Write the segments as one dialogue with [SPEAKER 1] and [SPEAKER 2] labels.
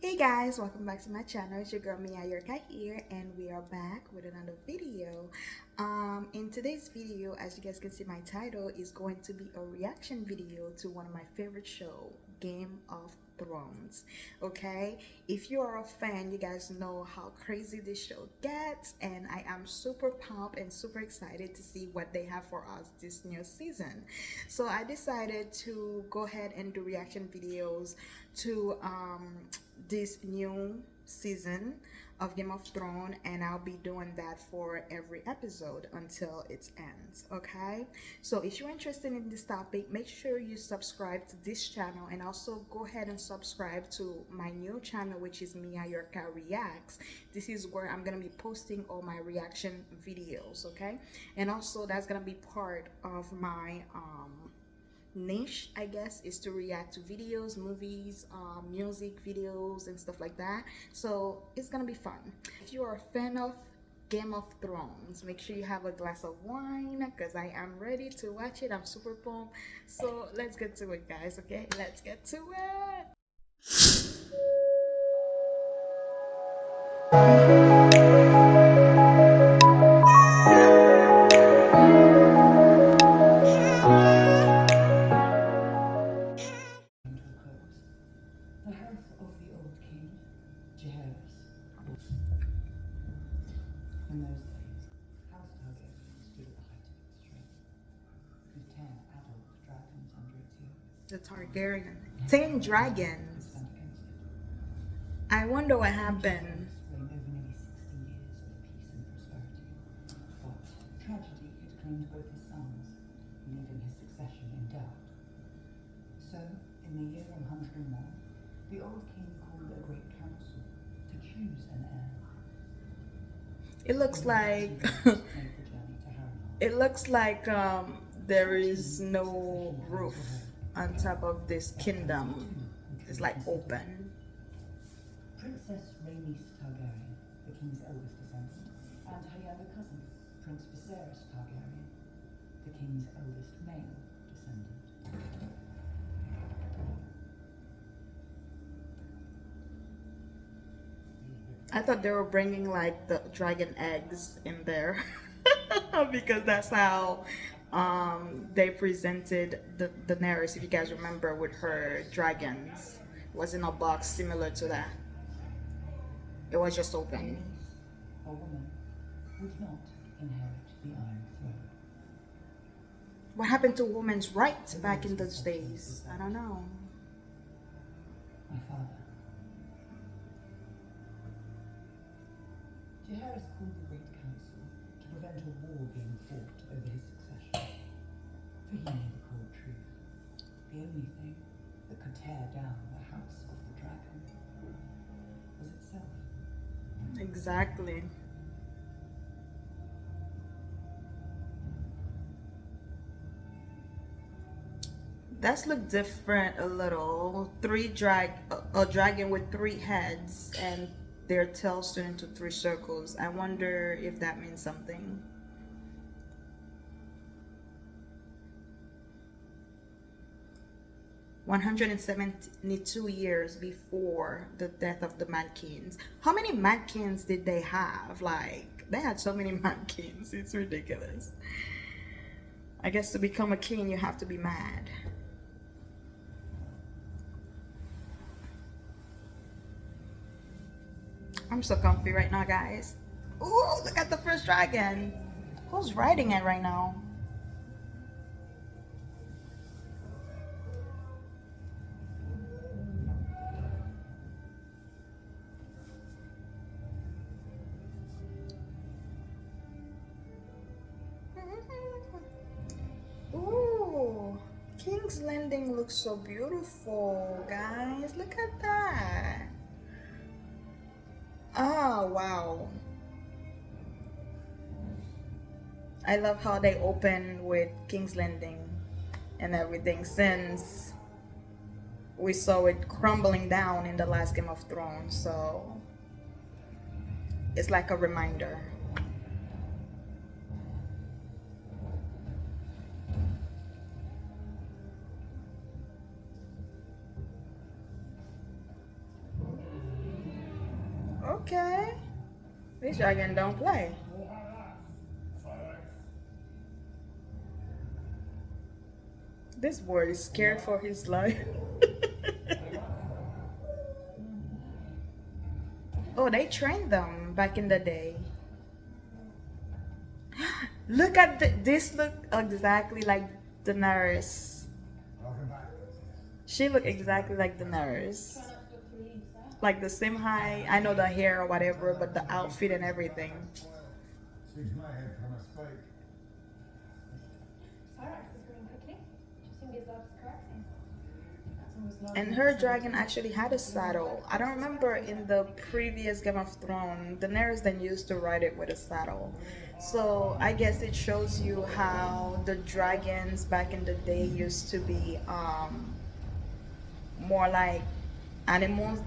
[SPEAKER 1] Hey guys, welcome back to my channel. It's your girl Mia Yurka here, and we are back with another video. In today's video, as you guys can see, my title is going to be a reaction video to one of my favorite show, Game of Thrones. Okay, if you are a fan, you guys know how crazy this show gets, and I am super pumped and super excited to see what they have for us this new season. So I decided to go ahead and do reaction videos to this new season of Game of Thrones, and I'll be doing that for every episode until it ends. Okay, so if you're interested in this topic, make sure you subscribe to this channel, and also go ahead and subscribe to my new channel, which is Mia Yurka Reacts. This is where I'm gonna be posting all my reaction videos. Okay, and also that's gonna be part of my niche, I guess, is to react to videos, movies, music videos and stuff like that. So it's gonna be fun. If you are a fan of Game of Thrones, make sure you have a glass of wine because I am ready to watch it. I'm super pumped. So let's get to it, guys. Okay, let's get to it.
[SPEAKER 2] The health of the old king, Heirs. In those days, House Targaryen stood at the height of its strength, with 10 adult dragons under its yoke.
[SPEAKER 1] The Targaryen, 10 dragons.
[SPEAKER 2] Stand against it.
[SPEAKER 1] I wonder what happened.
[SPEAKER 2] Reigned over nearly 60 years of peace and prosperity, but tragedy had claimed both his sons, leaving his succession in doubt. So, in the year 101, the old king called a great council to choose an heir.
[SPEAKER 1] It looks like it looks like there is no roof on top of this kingdom. It's like open.
[SPEAKER 2] Princess Rhaenyra Targaryen, the king's eldest descendant, and her younger cousin, Prince Viserys Targaryen, the king's eldest male descendant.
[SPEAKER 1] I thought they were bringing like the dragon eggs in there because that's how they presented the Daenerys, if you guys remember, with her dragons. It was in a box similar to that. It was just open.
[SPEAKER 2] A woman would not inherit the Iron Throne.
[SPEAKER 1] What happened to women's rights back in those days? I don't know.
[SPEAKER 2] My father. Viserys called the Great Council to prevent a war being fought over his succession. For he knew the cold truth. The only thing that could tear down the House of the Dragon was itself.
[SPEAKER 1] Exactly. That's look different a little. A dragon with 3 heads and their tails turn into 3 circles. I wonder if that means something. "172 years before the death of the Mad Kings." How many Mad Kings did they have? Like, they had so many Mad Kings. It's ridiculous. I guess to become a king, you have to be mad. I'm so comfy right now, guys. Ooh, look at the first dragon. Who's riding it right now? Ooh, King's Landing looks so beautiful, guys. Look at that. Oh, wow. I love how they open with King's Landing and everything, since we saw it crumbling down in the last Game of Thrones. So it's like a reminder. Okay. This dragon don't play. This boy is scared for his life. Oh, they trained them back in the day. Look at this. Look exactly like Daenerys. She look exactly like Daenerys. Like the same height. I know the hair or whatever, but the outfit and everything.
[SPEAKER 3] Seems my head from a spike.
[SPEAKER 1] And her dragon actually had a saddle. I don't remember in the previous Game of Thrones, Daenerys then used to ride it with a saddle. So I guess it shows you how the dragons back in the day used to be more like animals.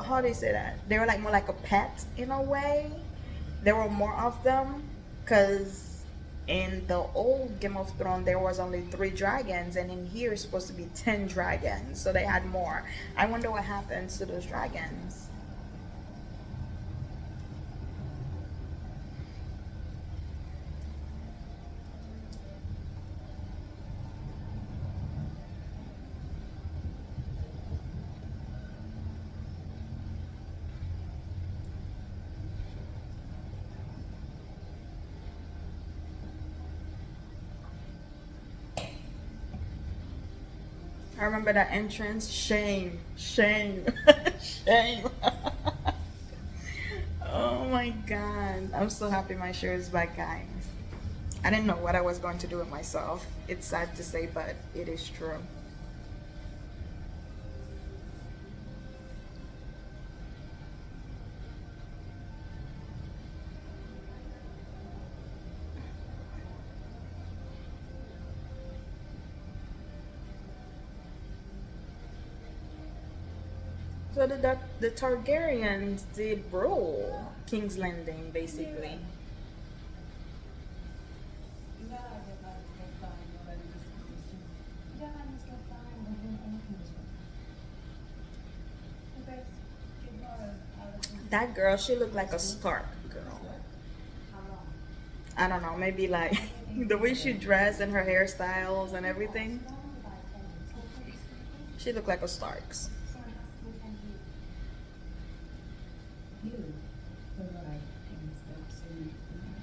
[SPEAKER 1] How do you say that? They were like more like a pet in a way. There were more of them because in the old Game of Thrones there was only 3 dragons, and in here it's supposed to be 10 dragons, so they had more. I wonder what happens to those dragons. I remember that entrance. Shame, shame, shame. Oh my god. I'm so happy my show is back, guys. I didn't know what I was going to do with myself. It's sad to say, but it is true. So the Targaryens did rule King's Landing, basically. That girl, she looked like a Stark girl. I don't know, maybe like the way she dressed and her hairstyles and everything. She looked like a Starks.
[SPEAKER 2] You were right in this absolute night.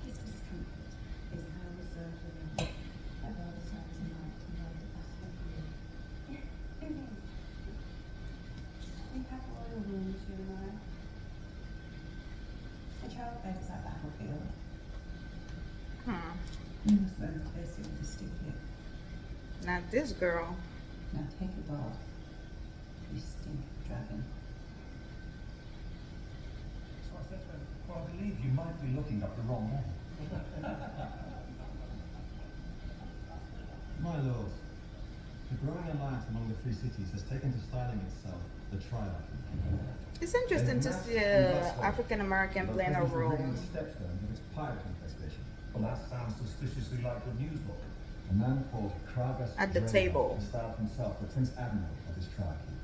[SPEAKER 2] His discomfort is how reserved and my father's house and night to know that that's what you We have royal rooms, you and I. A childbed is our battlefield. You must learn to face it distinctly.
[SPEAKER 1] Not this girl.
[SPEAKER 2] Now take a bath. You stink, dragon.
[SPEAKER 3] So I said to him, well, I believe you might be looking up the wrong one.
[SPEAKER 4] My lord, the growing alliance among the three cities has taken to styling itself the Triarchy.
[SPEAKER 1] It's interesting to see African American playing a role.
[SPEAKER 4] The stepstones of its pirate infestation.
[SPEAKER 3] Well, that sounds suspiciously like the news book.
[SPEAKER 4] A man called Kragas
[SPEAKER 1] At the
[SPEAKER 4] Dreyer
[SPEAKER 1] table.
[SPEAKER 4] has styled himself the Prince Admiral of his Triarchy.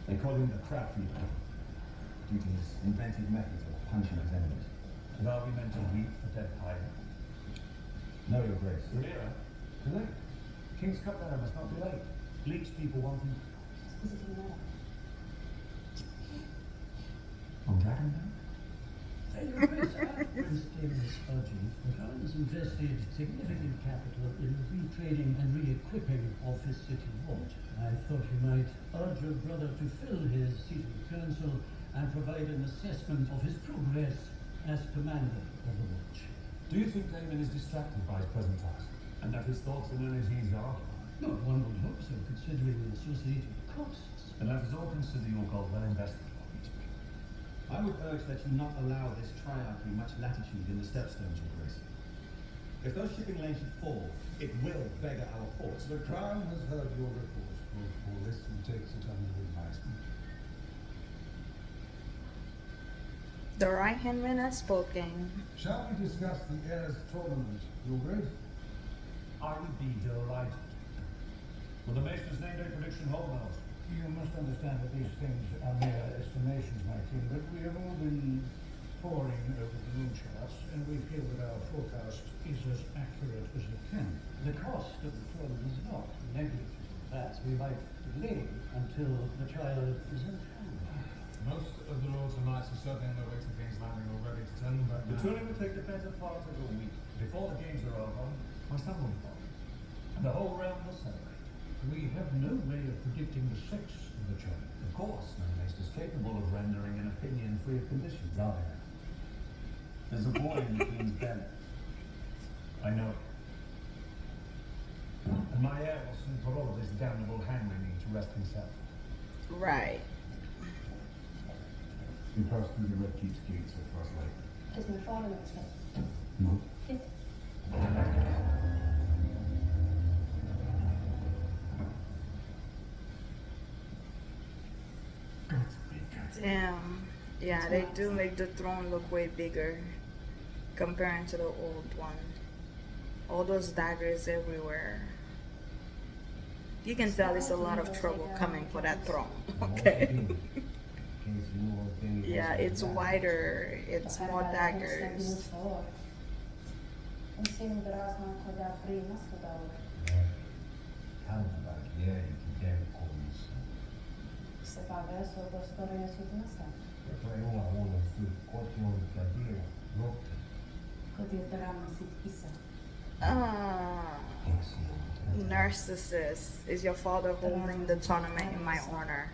[SPEAKER 4] They call him the Crab Feeder due to his inventive methods of punishing his enemies.
[SPEAKER 3] And are we meant to weep for dead pirate?
[SPEAKER 4] No, Your Grace.
[SPEAKER 3] Rhaenyra? Too late. King's cupbearer must not be late. Bleach people want him.
[SPEAKER 2] Visiting there.
[SPEAKER 4] On Dragon Day?
[SPEAKER 5] Your Grace, Prince Daemon's urging, the Crown has invested significant capital in the retraining and re-equipping of his city watch. I thought you might urge your brother to fill his seat of the council and provide an assessment of his progress as commander of the watch.
[SPEAKER 3] Do you think Daemon is distracted by his present task? And that his thoughts and energies are?
[SPEAKER 5] No, one would hope so, considering the associated costs.
[SPEAKER 3] And let us all consider your gold well invested.
[SPEAKER 4] I would urge that you not allow this Triarchy much latitude in the stepstones, Your Grace. If those shipping lanes should fall, it will beggar our ports.
[SPEAKER 6] The Crown has heard your report, Lord Paulus, and takes it under advisement.
[SPEAKER 1] The right hand man has spoken.
[SPEAKER 6] Shall we discuss the Heirs tournament, Your Grace?
[SPEAKER 3] I would be delighted. Will the Maester's name day prediction hold, Miles?
[SPEAKER 6] You must understand that these things are mere estimations, my king, but we have all been poring over the moon charts, and we feel that our forecast is as accurate as it can.
[SPEAKER 5] The cost of the throne is not negligible. That we might delay until the child is in hand.
[SPEAKER 7] Most of the lords and knights are certainly on their way to King's Landing already to turn back.
[SPEAKER 3] The tourney will take the better part of a week. Before the games are over, my son will be born, and the whole realm will celebrate.
[SPEAKER 6] We have no way of predicting the sex of the child.
[SPEAKER 3] Of course, no nation is capable of rendering an opinion free of conditions, are there? There's a boy in the Queen's belly. I know it. And my heir will soon put all of this damnable hand-wringing to rest himself.
[SPEAKER 1] Right.
[SPEAKER 6] You pass through the Red Keep's gates at first light.
[SPEAKER 8] Does my father know it?
[SPEAKER 6] No.
[SPEAKER 1] Damn. Yeah, they do make the throne look way bigger comparing to the old one. All those daggers everywhere. You can tell it's a lot of trouble coming for that throne. Okay. Yeah, it's wider, it's more daggers. Narcissist. Is your father holding the tournament in my honor?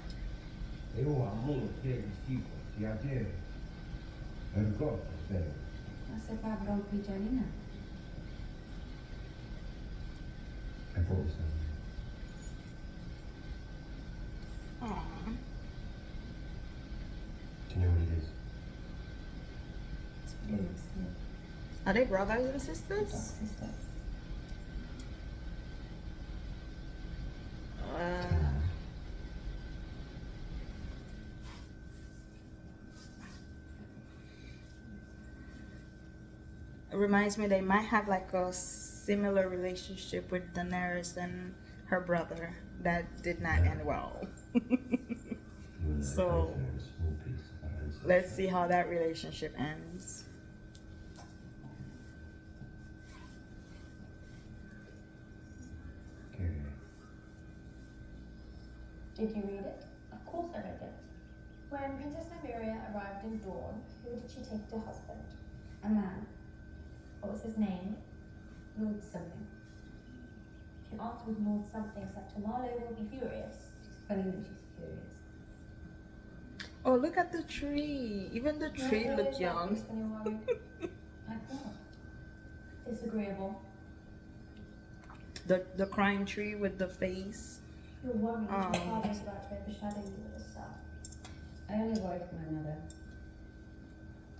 [SPEAKER 1] Aw.
[SPEAKER 4] Do you know what it is?
[SPEAKER 1] Are they brothers and sisters? It reminds me they might have like a similar relationship with Daenerys and her brother that did not end well. So let's see how that relationship ends.
[SPEAKER 8] Did you read it? Of course I read it. When Princess Nymeria arrived in Dawn, who did she take to husband? A man. What was his name? Lord something. If your answer was Lord something, Sir Marlowe will be furious. It's funny when she's furious.
[SPEAKER 1] Oh, look at the tree. Even the tree
[SPEAKER 8] No,
[SPEAKER 1] look
[SPEAKER 8] it's
[SPEAKER 1] young.
[SPEAKER 8] obvious when you're worried. Like what? Disagreeable.
[SPEAKER 1] The crying tree with the face.
[SPEAKER 8] You're worried that your father is about to overshadow you with a son. I only worry for my mother.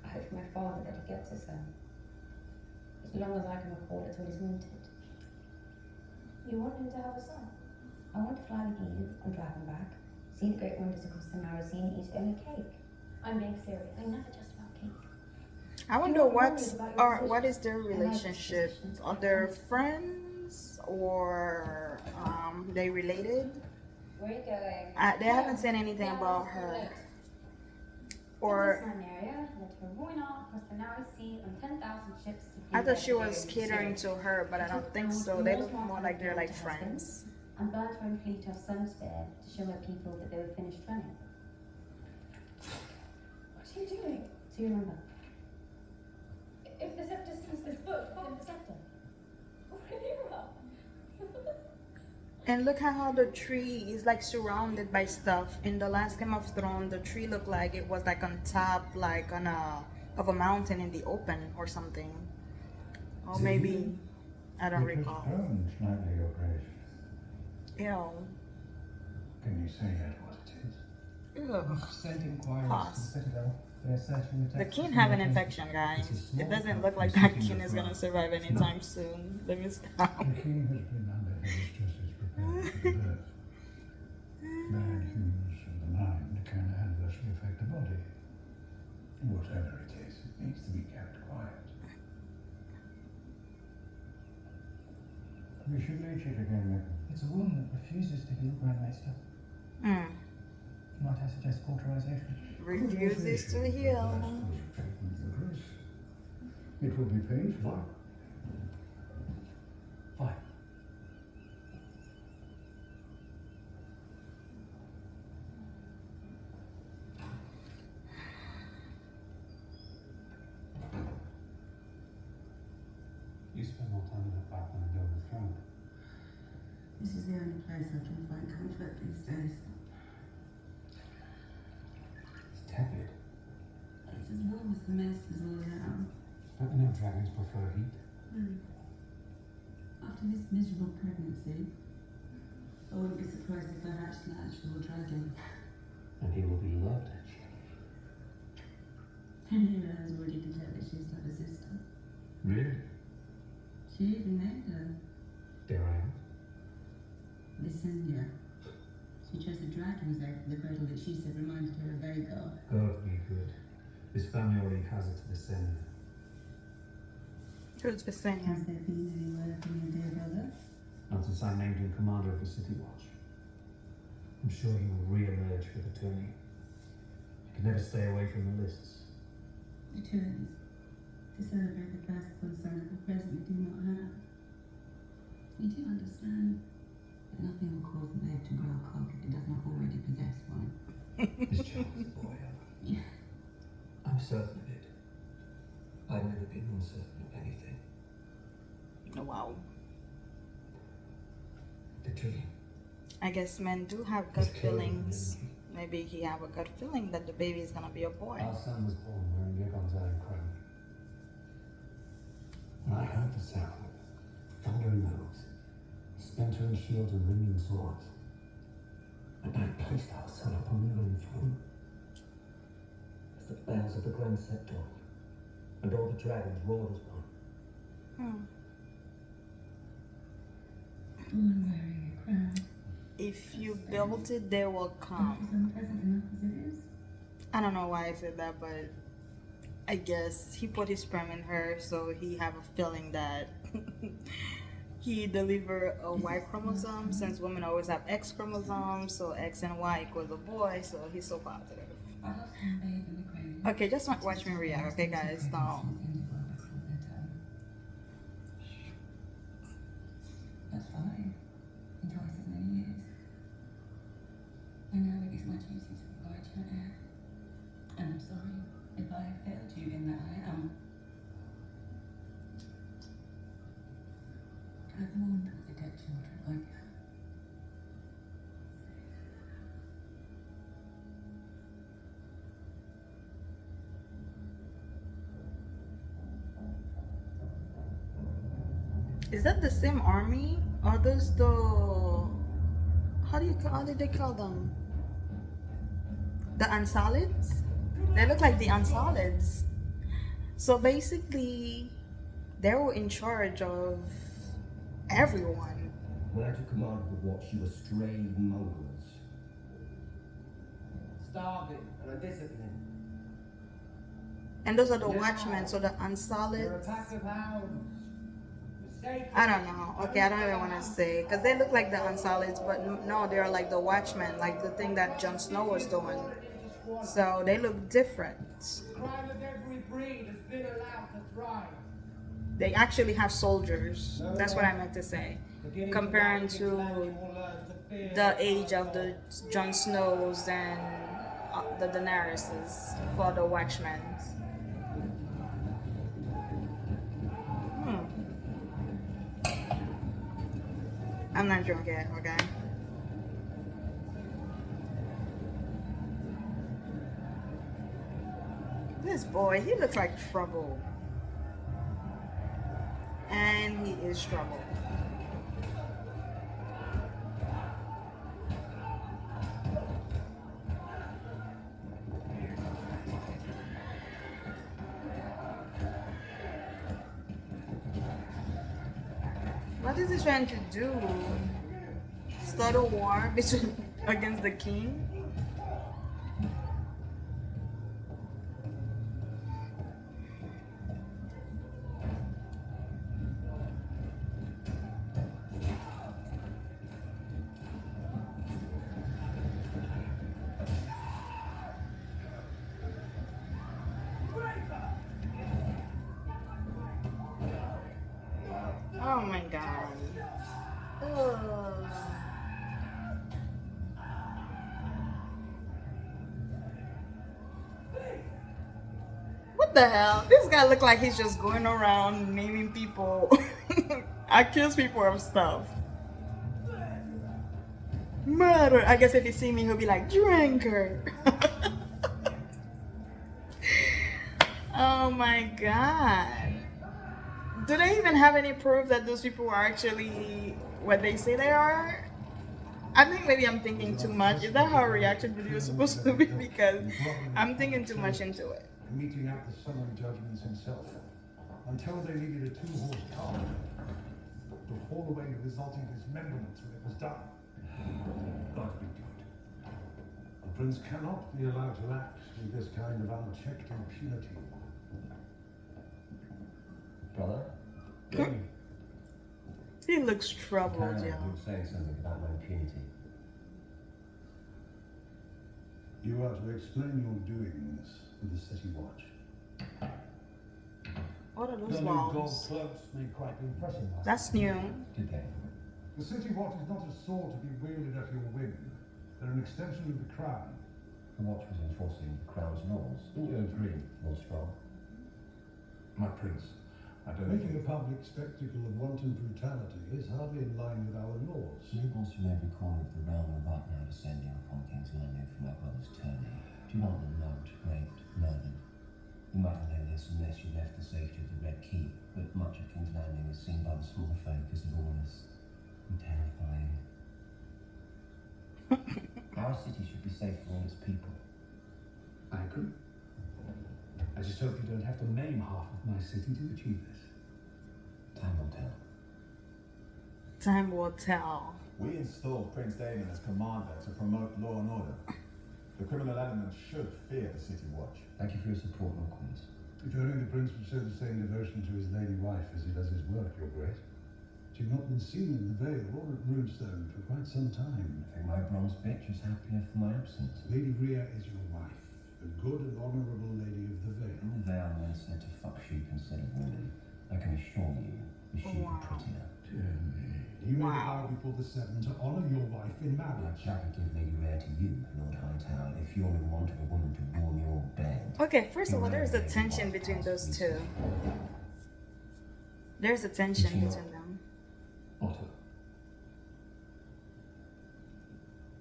[SPEAKER 8] I hope for my father that he gets a son. As long as I can afford it till he's wanted. You want him to have a son? I want to fly with you on Dragonback, see the great wonders across the narrow sea and eat only cake. I'm being serious. I'm never just about cake.
[SPEAKER 1] I wonder
[SPEAKER 8] You're
[SPEAKER 1] what's
[SPEAKER 8] worried about your
[SPEAKER 1] or what is
[SPEAKER 8] decisions.
[SPEAKER 1] their
[SPEAKER 8] I like
[SPEAKER 1] relationship?
[SPEAKER 8] decisions.
[SPEAKER 1] Are they friends or they related?
[SPEAKER 8] Where are you going?
[SPEAKER 1] They haven't said anything about her. Or
[SPEAKER 8] Princess Rhaenyra led her Rhaenyra across the narrow sea on 10,000 ships to
[SPEAKER 1] I
[SPEAKER 8] flee
[SPEAKER 1] thought she
[SPEAKER 8] their
[SPEAKER 1] was
[SPEAKER 8] fear of
[SPEAKER 1] catering
[SPEAKER 8] Viserys.
[SPEAKER 1] to her, but I don't think so. They look more like they're like friends.
[SPEAKER 8] And burnt her own fleet off Sunspear to show her people that they were finished running. What are you doing? So you remember? If the scepter sees this book, then the scepter. Rhaenyra!
[SPEAKER 1] And look at how the tree is like surrounded by stuff. In the last Game of Thrones, the tree looked like it was like on top, like on of a mountain in the open or something. Or maybe I don't recall.
[SPEAKER 6] Burned slightly, Your Grace.
[SPEAKER 1] Ew.
[SPEAKER 6] Can you say yet what it is?
[SPEAKER 1] Ugh.
[SPEAKER 9] Sent inquiries
[SPEAKER 1] Pause.
[SPEAKER 9] to the Citadel. They're searching the
[SPEAKER 1] The
[SPEAKER 9] text
[SPEAKER 1] king
[SPEAKER 9] of
[SPEAKER 1] have an
[SPEAKER 9] communication.
[SPEAKER 1] infection, guys.
[SPEAKER 9] It's a small
[SPEAKER 1] It doesn't
[SPEAKER 9] cup
[SPEAKER 1] look like
[SPEAKER 9] is
[SPEAKER 1] that
[SPEAKER 9] sitting
[SPEAKER 1] king
[SPEAKER 9] in
[SPEAKER 1] is
[SPEAKER 9] the
[SPEAKER 1] gonna
[SPEAKER 9] front.
[SPEAKER 1] survive
[SPEAKER 9] It's
[SPEAKER 1] anytime
[SPEAKER 9] not.
[SPEAKER 1] soon. Let me stop.
[SPEAKER 6] The king has been under heavy stresses preparing for birth. Bad humors of the mind can adversely affect the body. Whatever it is, it needs to be kept quiet. We should leech it again, Nick.
[SPEAKER 9] It's a wound that refuses to heal, Grand Maester.
[SPEAKER 1] Mm.
[SPEAKER 9] might I suggest cauterization?
[SPEAKER 1] Refuses to heal.
[SPEAKER 6] Treatment of the grace. It will be painful.
[SPEAKER 3] Fine. You spend more time in the back than I do on the throne.
[SPEAKER 2] This is the only place I can find comfort these days.
[SPEAKER 3] It's tepid.
[SPEAKER 2] It's as long as the mess is all out.
[SPEAKER 3] Don't you know dragons prefer heat?
[SPEAKER 2] After this miserable pregnancy, I wouldn't be surprised if I hatched an actual dragon.
[SPEAKER 3] And he will be loved.
[SPEAKER 2] Rhaenyra has already declared that she's to have a sister.
[SPEAKER 3] Really?
[SPEAKER 2] She even named her.
[SPEAKER 3] Dare I ask?
[SPEAKER 2] Listen, she chose the dragon's egg for the cradle that she said reminded her of Aegon.
[SPEAKER 3] God be good. This family already has it to the send.
[SPEAKER 1] Who's Viserys?
[SPEAKER 2] Has there been any word from your dear brother?
[SPEAKER 3] Not since I named him commander of the City Watch. I'm sure he will re-emerge for the tourney. He can never stay away from the lists.
[SPEAKER 2] The tourney. To celebrate the firstborn son of a present we do not have. We do understand that nothing will cause an egg to grow a cock if it does not already possess one.
[SPEAKER 3] This child's a boy.
[SPEAKER 2] Yeah.
[SPEAKER 3] I'm certain of it. I've never been uncertain of anything.
[SPEAKER 1] Wow.
[SPEAKER 3] The dream.
[SPEAKER 1] I guess men do have gut
[SPEAKER 3] It's killing
[SPEAKER 1] feelings.
[SPEAKER 3] him.
[SPEAKER 1] Maybe he have a gut feeling that the baby is gonna be a boy.
[SPEAKER 3] Our son was born wearing Yurka's iron crown. When I heard the sound, thundering hooves, splintering shields and ringing swords, and I placed our son upon the iron throne. As the bells of the grand set tolled, and all the dragons roared as one.
[SPEAKER 2] Born wearing a crown.
[SPEAKER 1] If you build it, they will
[SPEAKER 2] Is
[SPEAKER 1] come.
[SPEAKER 2] unpleasant enough as it is.
[SPEAKER 1] I don't know why I said that, but I guess he put his sperm in her, so he have a feeling that he deliver a Y chromosome, since women always have X chromosomes, so X and Y equals a boy, so he's so positive.
[SPEAKER 2] I lost my babe in the crane.
[SPEAKER 1] Okay, just watch me react, okay guys? No.
[SPEAKER 2] That's fine. In twice as many years. I know it is my duty to provide you an heir. And I'm sorry if I have failed you in that I am. I've mourned all the dead children like her.
[SPEAKER 1] Is that the same army? Are those the... How did they call them? The Unsolids? They look like the Unsolids. So basically, they were in charge of everyone.
[SPEAKER 10] When I took command of the watch, you were strayed mongrels. Starving and undisciplined.
[SPEAKER 1] And those are the watchmen, so the Unsolids.
[SPEAKER 10] You're a pack of hounds.
[SPEAKER 1] I don't know. Okay, I don't even want to say. Because they look like the Unsolids, but no, they're like the watchmen, like the thing that Jon Snow was doing. So they look different.
[SPEAKER 10] Crime of every breed has been allowed to thrive.
[SPEAKER 1] They actually have soldiers. That's what I meant to say. Comparing to the age of the Jon Snows and the Daenerys for the watchmen. I'm not drunk yet, okay? This boy, he looks like trouble. And he is trouble. What is he trying to do? Start a war between against the king? Oh my god. Ugh. What the hell? This guy look like he's just going around naming people, accuse people of stuff. Murder. I guess if he see me, he'll be like, drinker. Oh my god. Do they even have any proof that those people are actually what they say they are? I think maybe I'm thinking too much. Is that how a reaction video is supposed to be? Because I'm thinking too much into it.
[SPEAKER 6] Meeting out the summary judgments himself. Until they needed a two-horse cart to haul away the resulting dismemberments when it was done. God be good. The prince cannot be allowed to act with this kind of unchecked impunity.
[SPEAKER 3] Brother?
[SPEAKER 1] He looks troubled,
[SPEAKER 3] Karen,
[SPEAKER 1] yeah.
[SPEAKER 3] you were saying something about my impunity.
[SPEAKER 6] You are to explain your doings with the city watch.
[SPEAKER 1] What are
[SPEAKER 6] The
[SPEAKER 1] those
[SPEAKER 6] new gold
[SPEAKER 1] walls?
[SPEAKER 6] cloaks made quite the impression last
[SPEAKER 1] That's
[SPEAKER 6] night.
[SPEAKER 1] new.
[SPEAKER 3] Did they?
[SPEAKER 6] The city watch is not a sword to be wielded at your whim. They're an extension of the crown.
[SPEAKER 3] The watch was enforcing the crown's laws. Wouldn't you agree, Lord Strong?
[SPEAKER 6] My prince, I don't Making a public spectacle of wanton brutality is hardly in line with our laws.
[SPEAKER 3] Nobles from every corner of the realm are right now descending upon King's Landing for my brother's tourney. Do you want them mugged, raped, murdered? You might know this unless you left the safety of the Red Keep, but much of King's Landing is seen by the small folk as lawless and terrifying. Our city should be safe for all its people.
[SPEAKER 6] I agree. I just hope you don't have to maim half of my city to achieve this.
[SPEAKER 3] Time will tell.
[SPEAKER 1] Time will tell.
[SPEAKER 4] We installed Prince Daemon as commander to promote law and order. The criminal elements should fear the city watch.
[SPEAKER 3] Thank you for your support, Lord Queens.
[SPEAKER 6] If only the prince would show the same devotion to his lady wife as he does his work, your grace. She'd not been seen in the Vale or at Runestone for quite some time.
[SPEAKER 3] I think my bronze bitch was happier for my absence.
[SPEAKER 6] Lady Rhea is your wife, a good and honourable lady of the Vale.
[SPEAKER 3] In the Vale, men said to fuck sheep instead of women. I can assure you, the sheep are prettier.
[SPEAKER 6] You made a vow before the Seven to honour your wife in
[SPEAKER 3] I
[SPEAKER 6] marriage.
[SPEAKER 3] shall give Lady Rhea to you, Lord Hightower, if you're in want of a woman to warm your bed.
[SPEAKER 1] Okay, first of all, there's a tension between those two. There's a tension between them.
[SPEAKER 6] Otter.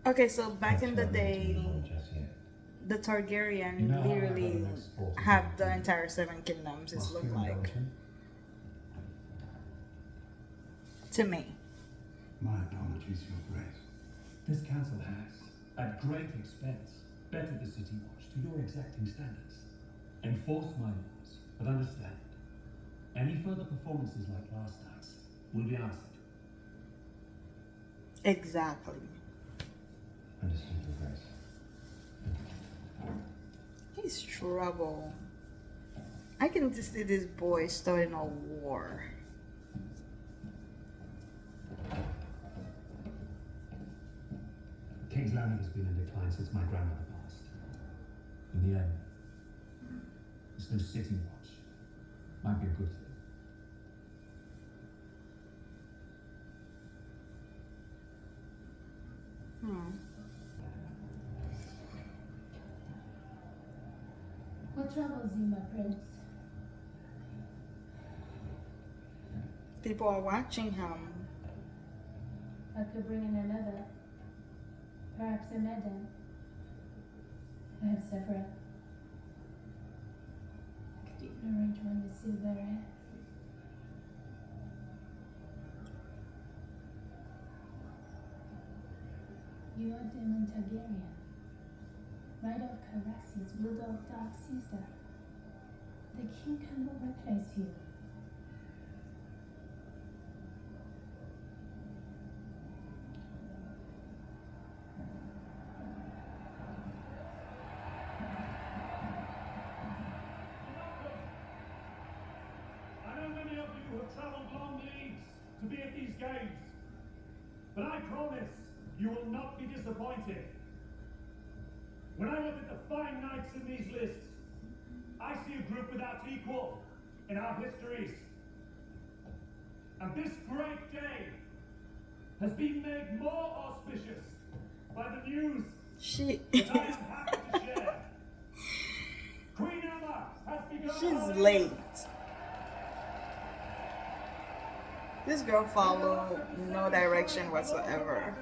[SPEAKER 1] Okay, so back in the
[SPEAKER 3] That's why I'm not
[SPEAKER 1] day,
[SPEAKER 3] doing it just yet.
[SPEAKER 1] the Targaryen
[SPEAKER 6] You know how I
[SPEAKER 1] literally
[SPEAKER 6] got an export
[SPEAKER 1] had
[SPEAKER 6] of
[SPEAKER 1] the entire Seven Kingdoms, it looked like. To me.
[SPEAKER 6] My apologies, your grace.
[SPEAKER 11] This council has, at great expense, bettered the city watch to your exacting standards. Enforce my laws, but understand, any further performances like last night's will be answered.
[SPEAKER 1] Exactly.
[SPEAKER 3] Understood, Your Grace.
[SPEAKER 1] He's trouble. I can just see this boy starting a war.
[SPEAKER 11] King's Landing has been in decline since my grandmother passed.
[SPEAKER 3] In the end,
[SPEAKER 11] This new city watch might be a good thing.
[SPEAKER 12] What troubles you, my prince?
[SPEAKER 1] People are watching him.
[SPEAKER 12] I could bring in another. Perhaps a maiden. I have several. I could even arrange one with silver hair. You are Daemon Targaryen. Rider of Caraxes, wielder of Dark Caesar. The king cannot replace you.
[SPEAKER 11] I know many of you have travelled long leagues to be at these games, but I promise you will not be disappointed. When I look at the fine knights in these lists, I see a group without equal in our histories. And this great day has been made more auspicious by the news that I am happy to share. Queen Emma has begun.
[SPEAKER 1] She's late. This girl followed no direction whatsoever.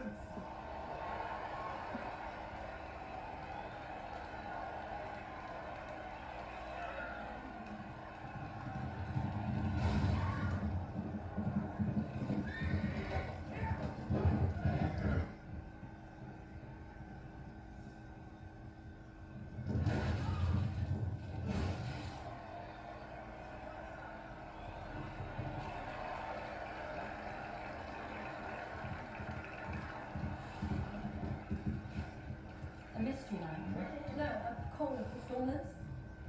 [SPEAKER 8] Mystery line? No, a cold of installments.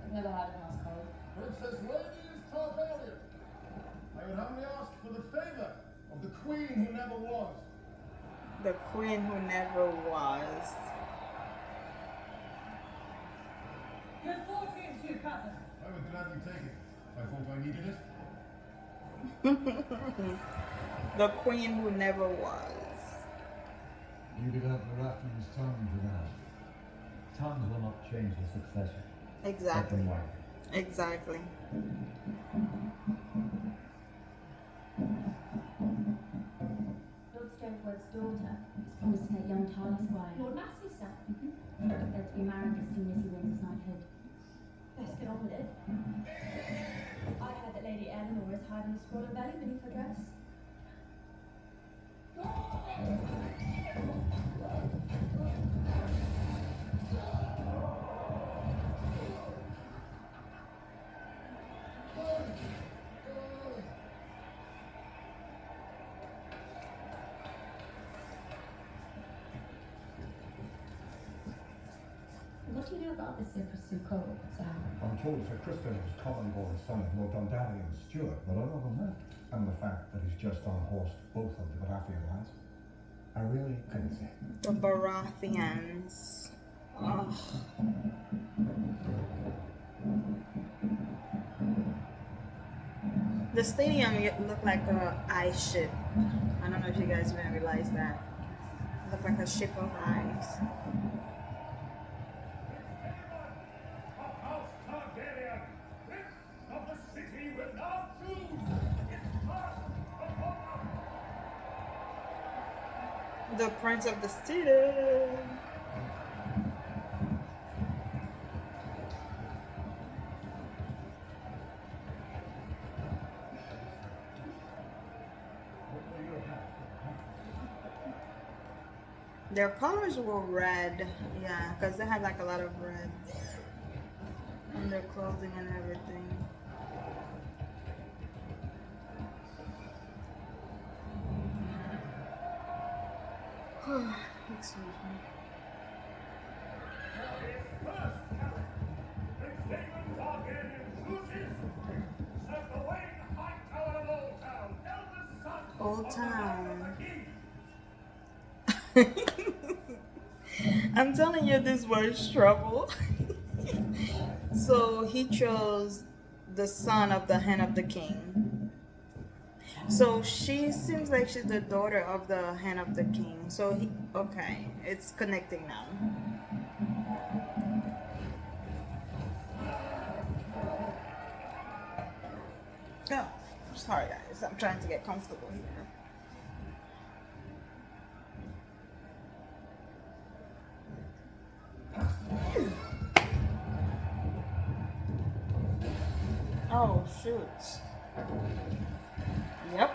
[SPEAKER 8] I've never had a house cold.
[SPEAKER 4] Princess Lady is Targaryen. I would humbly ask for the favor of the queen who never was.
[SPEAKER 1] The queen who never was.
[SPEAKER 10] Good fortune to you, cousin.
[SPEAKER 4] I would gladly take it if I thought I needed it.
[SPEAKER 1] The queen who never was.
[SPEAKER 6] You could have Baratheon's tongue for that. Tongues will not change the succession.
[SPEAKER 1] Exactly.
[SPEAKER 6] Black and white.
[SPEAKER 1] Exactly.
[SPEAKER 8] Lord Stokewood's daughter is promised to take young Tarly's wife.
[SPEAKER 12] Lord Max's son.
[SPEAKER 8] They're to be married as soon as he wins his knighthood.
[SPEAKER 12] Best get on with it. I heard that Lady Eleanor is hiding a swollen belly beneath her dress.
[SPEAKER 8] What do you know about this Cypress Cold, Sam?
[SPEAKER 6] I'm told Sir Crispin is common-born son of Lord Dundallion Stewart, but other than that, and the fact that he's just unhorsed both of the Baratheon lads, I really couldn't say.
[SPEAKER 1] The Baratheons. Ugh. The stadium looked like a ice ship. I don't know if you guys even realize that. It looked like a ship of ice.
[SPEAKER 11] House Targaryen, Prince of the city will now choose its first opponent.
[SPEAKER 1] The prince of the city. Their colors were red, yeah, because they had like a lot of red on their clothing and everything. Excuse me.
[SPEAKER 11] First, Prince Daemon Targaryen chooses Sir Gawain Hightower of Old Town, eldest son
[SPEAKER 1] Old
[SPEAKER 11] of the
[SPEAKER 1] Town.
[SPEAKER 11] Lord of the King.
[SPEAKER 1] I'm telling you, this was trouble. So he chose the son of the Hand of the King. So she seems like she's the daughter of the Hand of the King. So he, okay, it's connecting now. Oh, sorry guys, I'm trying to get comfortable here. Oh shoot. Yep.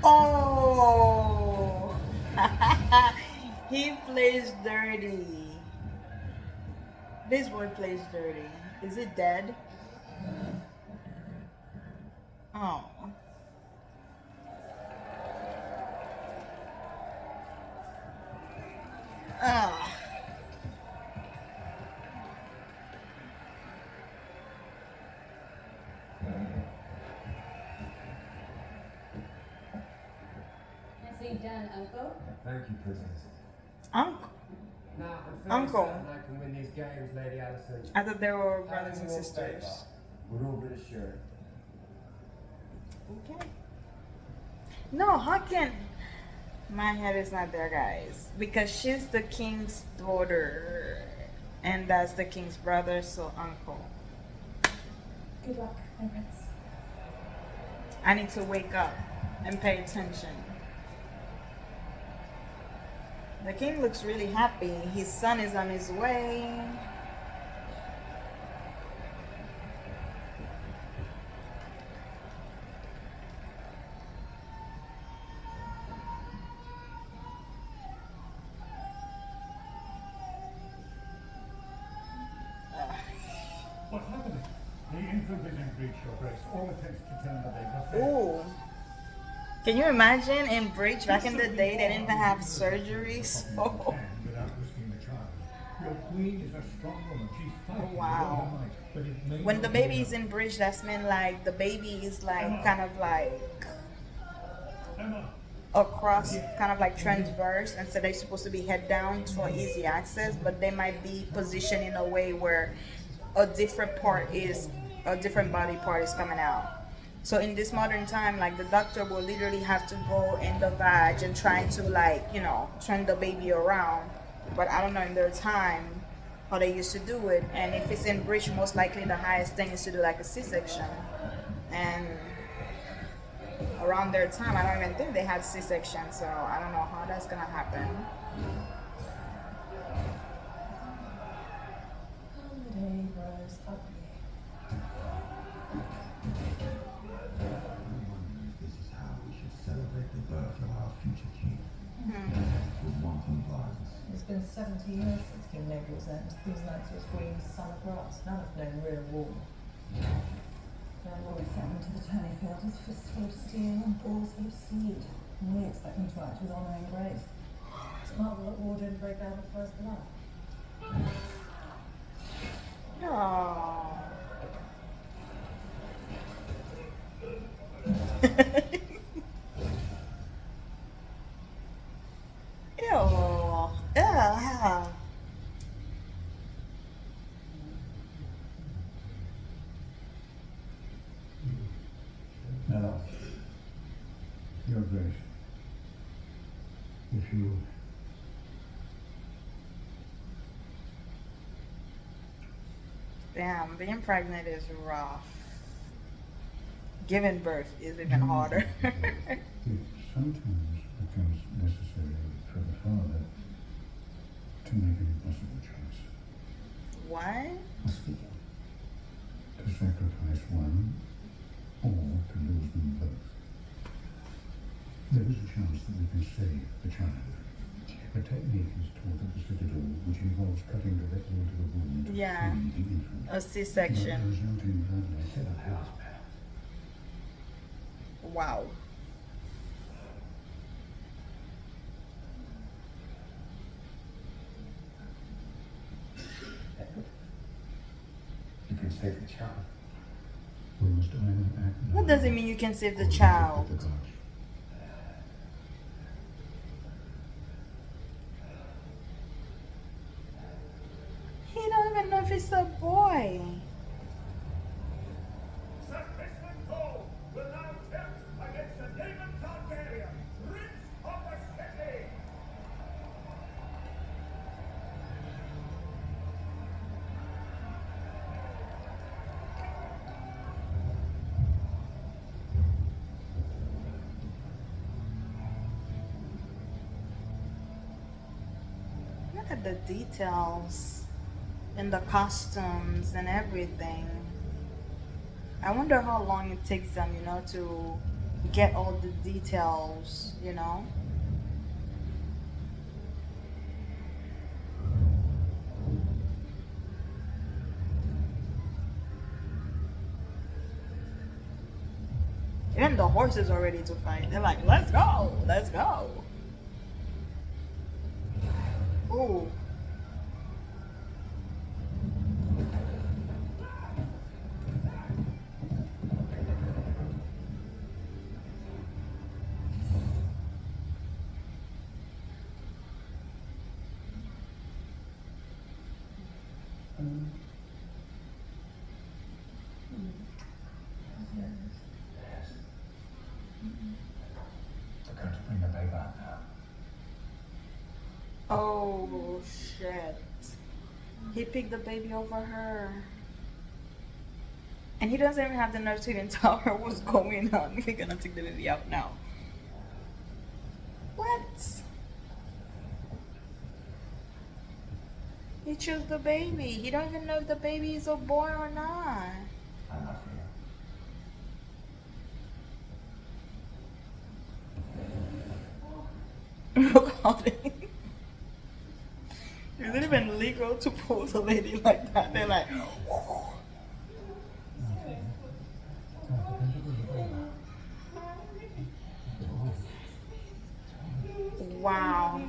[SPEAKER 1] Oh. He plays dirty. This boy plays dirty. Is it dead? Oh. Ah.
[SPEAKER 8] Nicely done, Uncle.
[SPEAKER 3] Thank you, Princess.
[SPEAKER 1] Uncle.
[SPEAKER 9] Now, I'm fairly
[SPEAKER 1] Uncle.
[SPEAKER 9] certain I can win these games, Lady Allison.
[SPEAKER 1] I thought they were
[SPEAKER 9] Have
[SPEAKER 1] brothers and
[SPEAKER 9] your
[SPEAKER 1] sisters.
[SPEAKER 9] favour. We're all reassured.
[SPEAKER 1] Okay. No, how can my head is not there, guys? Because she's the king's daughter, and that's the king's brother, so uncle.
[SPEAKER 12] Good luck, my prince.
[SPEAKER 1] I need to wake up and pay attention. The king looks really happy. His son is on his way.
[SPEAKER 11] What's happening? The infant is in breach, Your Grace. All attempts to turn the baby.
[SPEAKER 1] Ooh. Can you imagine in Breach back in the day they didn't even have surgeries? Oh.
[SPEAKER 6] Without risking the child. Your queen is a strong woman. She's fighting
[SPEAKER 1] Wow.
[SPEAKER 6] with all her might, but it may
[SPEAKER 1] When
[SPEAKER 6] not
[SPEAKER 1] the
[SPEAKER 6] be
[SPEAKER 1] baby
[SPEAKER 6] enough.
[SPEAKER 1] is in Breach, that's mean like the baby is like kind of like
[SPEAKER 11] Emma,
[SPEAKER 1] across, kind of like transverse, and so they're supposed to be head down for easy access, but they might be positioned in a way where a different body part is coming out. So in this modern time, like the doctor will literally have to go in the vag and try to like, you know, turn the baby around. But I don't know in their time how they used to do it. And if it's in Breach, most likely the highest thing is to do like a C-section. And around their time, I don't even think they had C-section, so I don't know how that's gonna happen.
[SPEAKER 12] Holiday grows ugly.
[SPEAKER 3] This is how we should celebrate the birth of our future king. With wanton violence.
[SPEAKER 10] It's been 70 years since King Naples' end. These nights was Green's son of grass. None have known real war. Our Lord sent him to the tourney field with fists full of steel and balls full of seed. And we expect him to act with honour and grace. It's a marvel that war didn't break out with first blood.
[SPEAKER 1] Oh. Ew. Ugh.
[SPEAKER 6] Now, Your Grace, if you
[SPEAKER 1] Damn, being pregnant is rough. Giving birth is even harder.
[SPEAKER 6] it sometimes becomes necessary for the father to make an impossible choice.
[SPEAKER 1] What?
[SPEAKER 3] Speaking.
[SPEAKER 6] To sacrifice one or to lose them both. There is a chance that we can save the child. A technique is taught at the Citadel which involves cutting directly into the womb to
[SPEAKER 1] Yeah.
[SPEAKER 6] free the infant.
[SPEAKER 1] A C-section.
[SPEAKER 6] The resulting blood loss
[SPEAKER 3] 7 hours, pal.
[SPEAKER 1] Wow.
[SPEAKER 3] You can save the child.
[SPEAKER 6] we must either act now
[SPEAKER 1] What does it mean you can save the
[SPEAKER 6] or
[SPEAKER 1] child?
[SPEAKER 6] reject the gods.
[SPEAKER 1] He don't even know if it's a boy.
[SPEAKER 11] Sir Richmond Cole will now attempt against the Daemon Targaryen, Prince of the City.
[SPEAKER 1] Look at the details and the costumes and everything. I wonder how long it takes them, you know, to get all the details, you know. Even the horses are ready to fight. They're like, let's go, let's go. Ooh. Oh shit. He picked the baby over her. And he doesn't even have the nerve to even tell her what's going on. We're gonna take the baby out now. What? He chose the baby. He don't even know if the baby is a boy or not.
[SPEAKER 3] I'm not here.
[SPEAKER 1] Look how they... Is it even legal to pose a lady like that? They're like... Wow.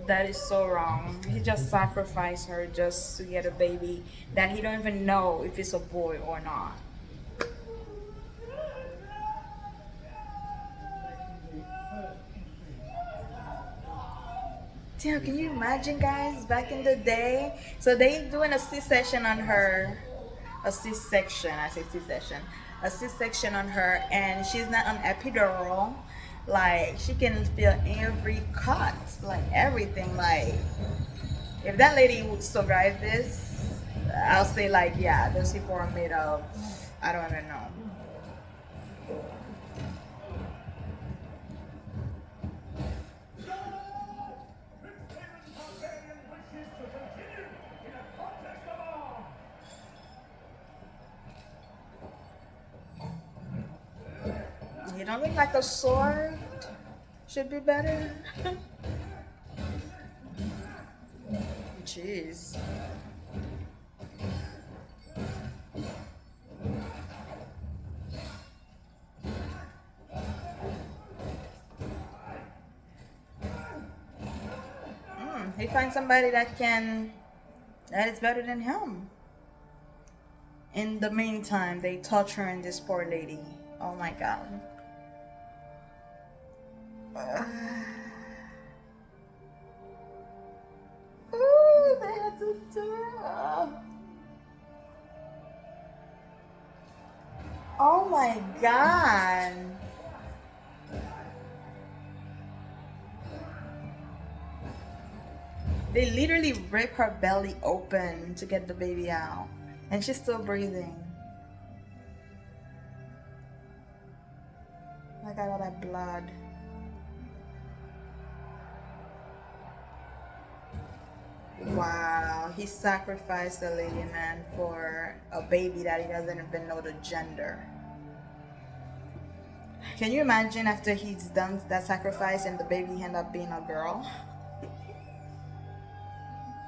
[SPEAKER 1] That is so wrong. He just sacrificed her just to get a baby that he don't even know if it's a boy or not. Damn, can you imagine, guys, back in the day? So they doing a C-section on her. A C-section, I say C-section. A C-section on her, and she's not on epidural. Like, she can feel every cut, like everything. Like, if that lady would survive this, I'll say, like, yeah, those people are made of, I don't even know. You don't look like a sword should be better. Jeez. He finds somebody that is better than him. In the meantime, they torturing this poor lady. Oh my god. Ooh, they had to do it. Oh my god. They literally rip her belly open to get the baby out. And she's still breathing. I got all that blood. Wow, he sacrificed the lady man for a baby that he doesn't even know the gender. Can you imagine after he's done that sacrifice and the baby end up being a girl?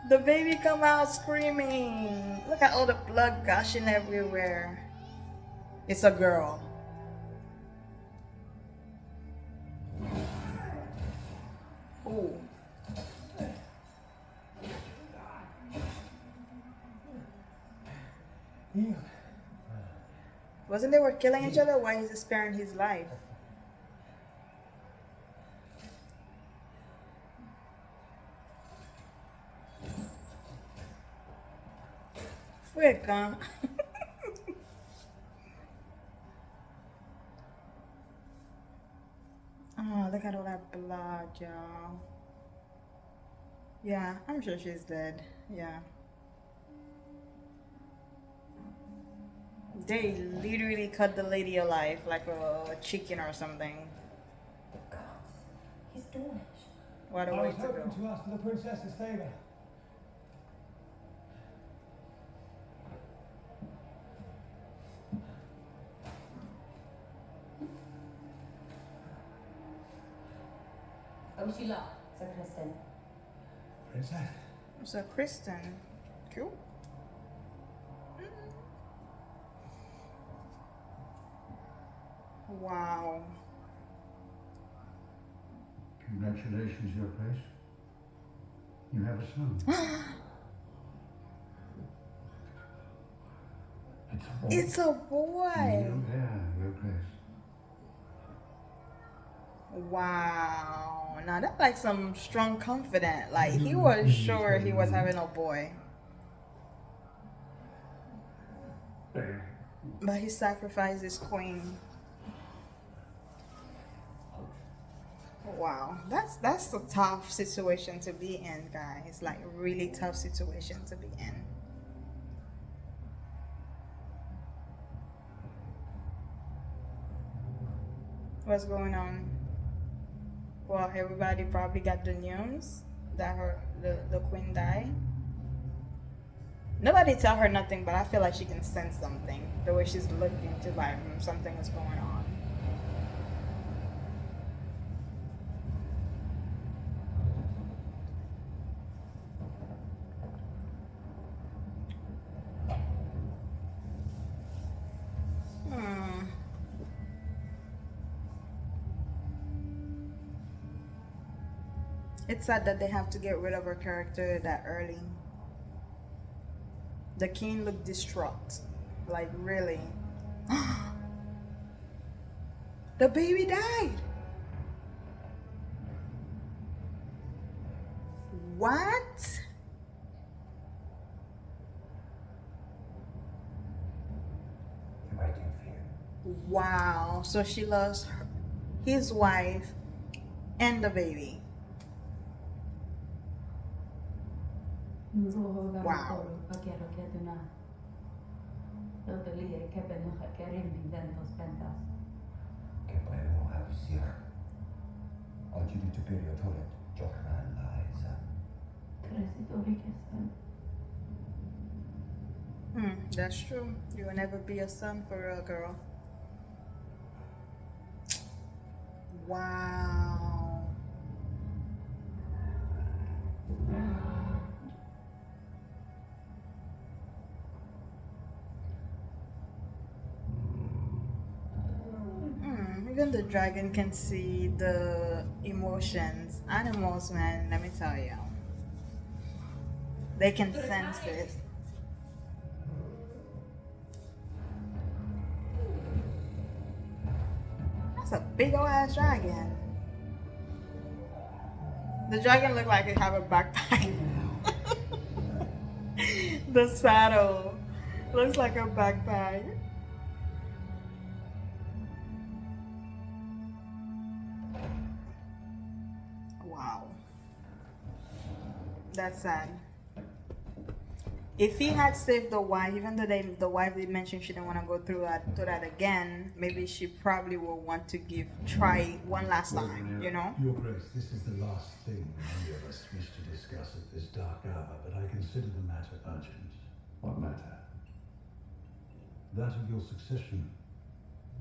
[SPEAKER 1] The baby come out screaming. Look at all the blood gushing everywhere. It's a girl. Ooh. Wasn't they were killing each other? Why is he sparing his life? Yurka. Oh, look at all that blood, y'all. Yeah, I'm sure she's dead. Yeah. They literally cut the lady alive like a chicken or something.
[SPEAKER 10] God, he's Danish.
[SPEAKER 1] What a
[SPEAKER 4] I
[SPEAKER 1] way
[SPEAKER 4] was
[SPEAKER 1] to
[SPEAKER 4] hoping
[SPEAKER 1] go.
[SPEAKER 4] to ask for the princess's favor.
[SPEAKER 8] Oh, she lot. So Kristen.
[SPEAKER 4] Princess?
[SPEAKER 1] It's a Kristen. Cool. Wow.
[SPEAKER 6] Congratulations, your place. You have a son.
[SPEAKER 3] It's a boy.
[SPEAKER 1] It's a boy.
[SPEAKER 6] New heir, your place.
[SPEAKER 1] Wow. Now that's like some strong confident. Like he was sure he was having a boy. But he sacrificed his queen. Wow, that's a tough situation to be in, guys. Like really tough situation to be in. What's going on? Well, everybody probably got the news that the queen died. Nobody tell her nothing, but I feel like she can sense something. The way she's looking to like something is going on. Hmm. It's sad that they have to get rid of her character that early. The king looked distraught. Like, really? The baby died! What?
[SPEAKER 3] They're waiting for you.
[SPEAKER 1] Wow. So she lost his wife and the baby. Wow.
[SPEAKER 3] Que podemos avisar. Oggi di superior toilet, Johanna Liza.
[SPEAKER 1] That's true. You will never be a son for a girl. Wow. Even the dragon can see the emotions. Animals, man, let me tell you. They can sense it. That's a big old ass dragon. The dragon looked like it have a backpack. The saddle looks like a backpack. Wow. That's sad. If he had saved the wife, even though the wife did mention she didn't want to go through that again, maybe she probably will want to try one last time, you know?
[SPEAKER 6] Your Grace, this is the last thing any of us wish to discuss at this dark hour, but I consider the matter urgent.
[SPEAKER 3] What matter?
[SPEAKER 6] That of your succession.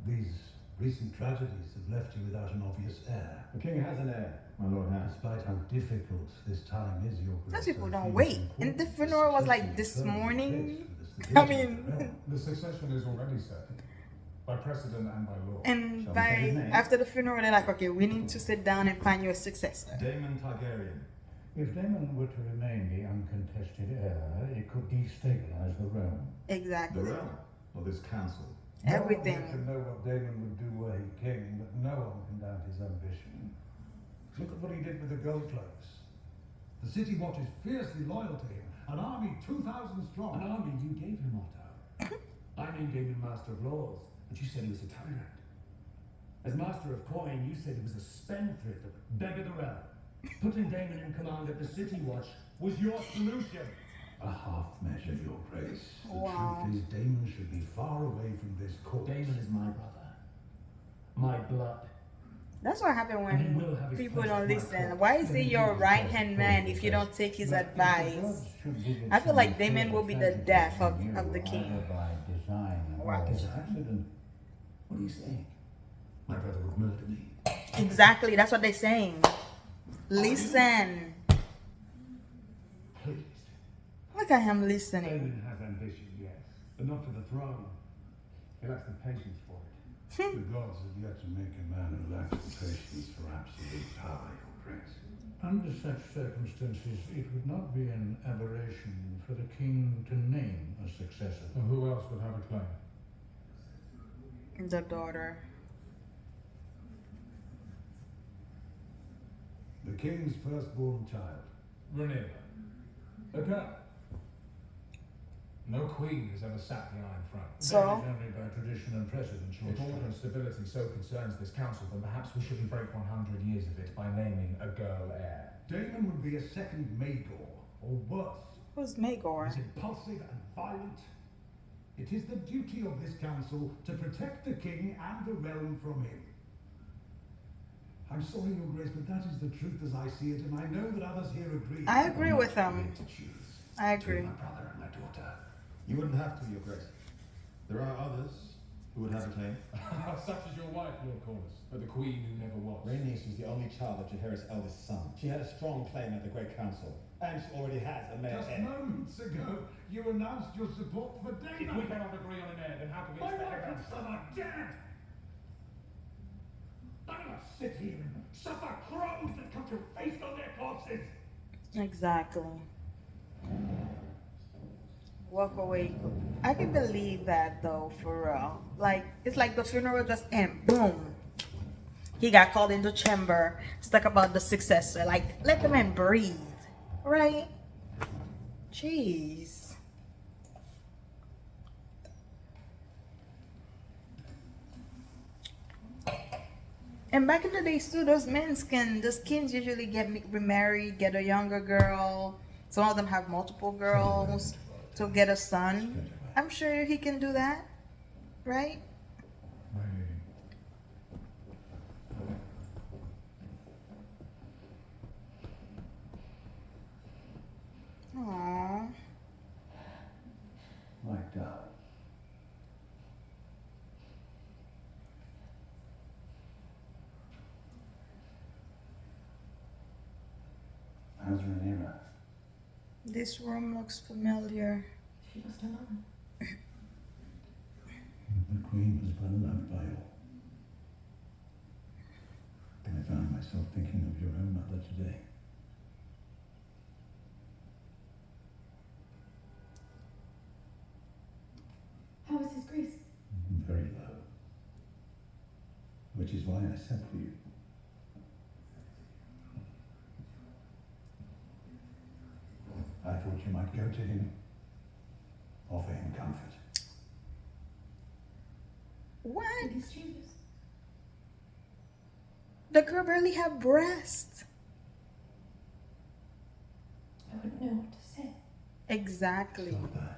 [SPEAKER 6] These recent tragedies have left you without an obvious heir.
[SPEAKER 4] The king has an heir, my lord has.
[SPEAKER 6] Despite how difficult this time is, Your Grace,
[SPEAKER 1] Those people
[SPEAKER 6] I
[SPEAKER 1] don't
[SPEAKER 6] feel
[SPEAKER 1] wait.
[SPEAKER 6] it's
[SPEAKER 1] And the
[SPEAKER 6] important
[SPEAKER 1] funeral was like
[SPEAKER 6] succession
[SPEAKER 1] this
[SPEAKER 6] is firmly
[SPEAKER 1] morning.
[SPEAKER 6] placed for the
[SPEAKER 1] I
[SPEAKER 6] stability
[SPEAKER 1] mean,
[SPEAKER 6] of the realm.
[SPEAKER 7] The succession is already certain, by precedent and by law.
[SPEAKER 1] and
[SPEAKER 4] Shall we say his
[SPEAKER 1] by
[SPEAKER 4] name?
[SPEAKER 1] after the funeral, they're like, okay, we need to sit down and find you a successor.
[SPEAKER 4] Daemon Targaryen.
[SPEAKER 5] If Daemon were to remain the uncontested heir, it could destabilize the realm.
[SPEAKER 1] Exactly.
[SPEAKER 4] The realm, or this council.
[SPEAKER 1] Everything.
[SPEAKER 6] No one can know what Daemon would do were he king, but no one can doubt his ambition. Look at what he did with the gold cloaks. The city watch is fiercely loyal to him. An army 2,000 strong.
[SPEAKER 13] An army you gave him, Otto. I named Daemon Master of Laws, but you said he was a tyrant. As Master of Coin, you said he was a spendthrift, a beggar the realm. Putting Daemon in command of the City Watch was your solution.
[SPEAKER 6] A half measure, Your Grace. The
[SPEAKER 1] Wow.
[SPEAKER 6] truth is, Daemon should be far away from this court.
[SPEAKER 13] Daemon is my brother. My blood.
[SPEAKER 1] That's what happens
[SPEAKER 13] And he
[SPEAKER 1] when
[SPEAKER 13] will have his
[SPEAKER 1] people
[SPEAKER 13] pleasure
[SPEAKER 1] don't
[SPEAKER 13] at my
[SPEAKER 1] listen.
[SPEAKER 13] court.
[SPEAKER 1] Why is he
[SPEAKER 13] Then
[SPEAKER 1] your
[SPEAKER 13] he is
[SPEAKER 1] right
[SPEAKER 13] best
[SPEAKER 1] hand man if you don't take his advice? I feel like Daemon will be the death of the king.
[SPEAKER 5] By design
[SPEAKER 1] Wow.
[SPEAKER 5] or accident.
[SPEAKER 13] What are you saying? My brother would murder me.
[SPEAKER 1] Exactly, that's what they're saying. Listen.
[SPEAKER 13] Please.
[SPEAKER 1] Look at him listening.
[SPEAKER 13] Daemon has ambition, yes, but not for the throne. He lacks the patience for it.
[SPEAKER 6] The gods have yet to make a man who lacks the patience for absolute power, Your Grace.
[SPEAKER 5] Under such circumstances, it would not be an aberration for the king to name a successor.
[SPEAKER 7] And who else would have a claim?
[SPEAKER 1] The daughter.
[SPEAKER 6] The king's firstborn child.
[SPEAKER 7] Rhaenyra.
[SPEAKER 6] A girl.
[SPEAKER 7] No queen has ever sat the Iron Throne.
[SPEAKER 5] That
[SPEAKER 1] So,
[SPEAKER 5] is only by tradition and precedent, Your
[SPEAKER 7] If order and stability so concerns this council, then perhaps we shouldn't break 100 years of it by naming a girl heir.
[SPEAKER 4] Daemon would be a second Maegor, or worse.
[SPEAKER 1] who's Maegor?
[SPEAKER 4] He's impulsive and violent. It is the duty of this council to protect the king and the realm from him. I'm sorry, Your Grace, but that is the truth as I see it, and I know that others here agree.
[SPEAKER 1] I agree with him.
[SPEAKER 3] To choose
[SPEAKER 1] I agree.
[SPEAKER 3] between my brother and my daughter.
[SPEAKER 4] You wouldn't have to, Your Grace. There are others who would have a claim.
[SPEAKER 7] Such as your wife, Lord Cornus, but the queen who never was.
[SPEAKER 4] Rhaenys was the only child of Jaehaerys' eldest son. She had a strong claim at the Great Council, and she already has a male
[SPEAKER 11] Just
[SPEAKER 4] heir.
[SPEAKER 11] moments ago, you announced your support for
[SPEAKER 7] If we
[SPEAKER 11] Daemon.
[SPEAKER 7] cannot agree on an heir, then how can we
[SPEAKER 11] My
[SPEAKER 7] expect
[SPEAKER 11] wife and
[SPEAKER 7] everyone?
[SPEAKER 11] son are dead. I cannot sit here and suffer crows that come to feast on their corpses.
[SPEAKER 1] Exactly. Walk away. I can believe that though, for real. Like, it's like the funeral just end. Boom. He got called into chamber to talk about the successor. Like, let the man breathe. Right? Jeez. And back in the days too, those kings usually get remarried, get a younger girl. Some of them have multiple girls to get a son. I'm sure he can do that, right?
[SPEAKER 6] My lady.
[SPEAKER 1] Aww.
[SPEAKER 6] My darling. How's Rhaenyra?
[SPEAKER 1] This room looks familiar.
[SPEAKER 10] She lost her mother.
[SPEAKER 6] The Queen was well loved by all. And I found myself thinking of your own mother today.
[SPEAKER 10] How is his grace?
[SPEAKER 6] Very low. Which is why I sent for you. I thought you might go to him, offer him comfort.
[SPEAKER 1] What?
[SPEAKER 10] In his chambers.
[SPEAKER 1] The girl barely have breasts.
[SPEAKER 10] I wouldn't know what to say.
[SPEAKER 1] Exactly.
[SPEAKER 6] It's not bad.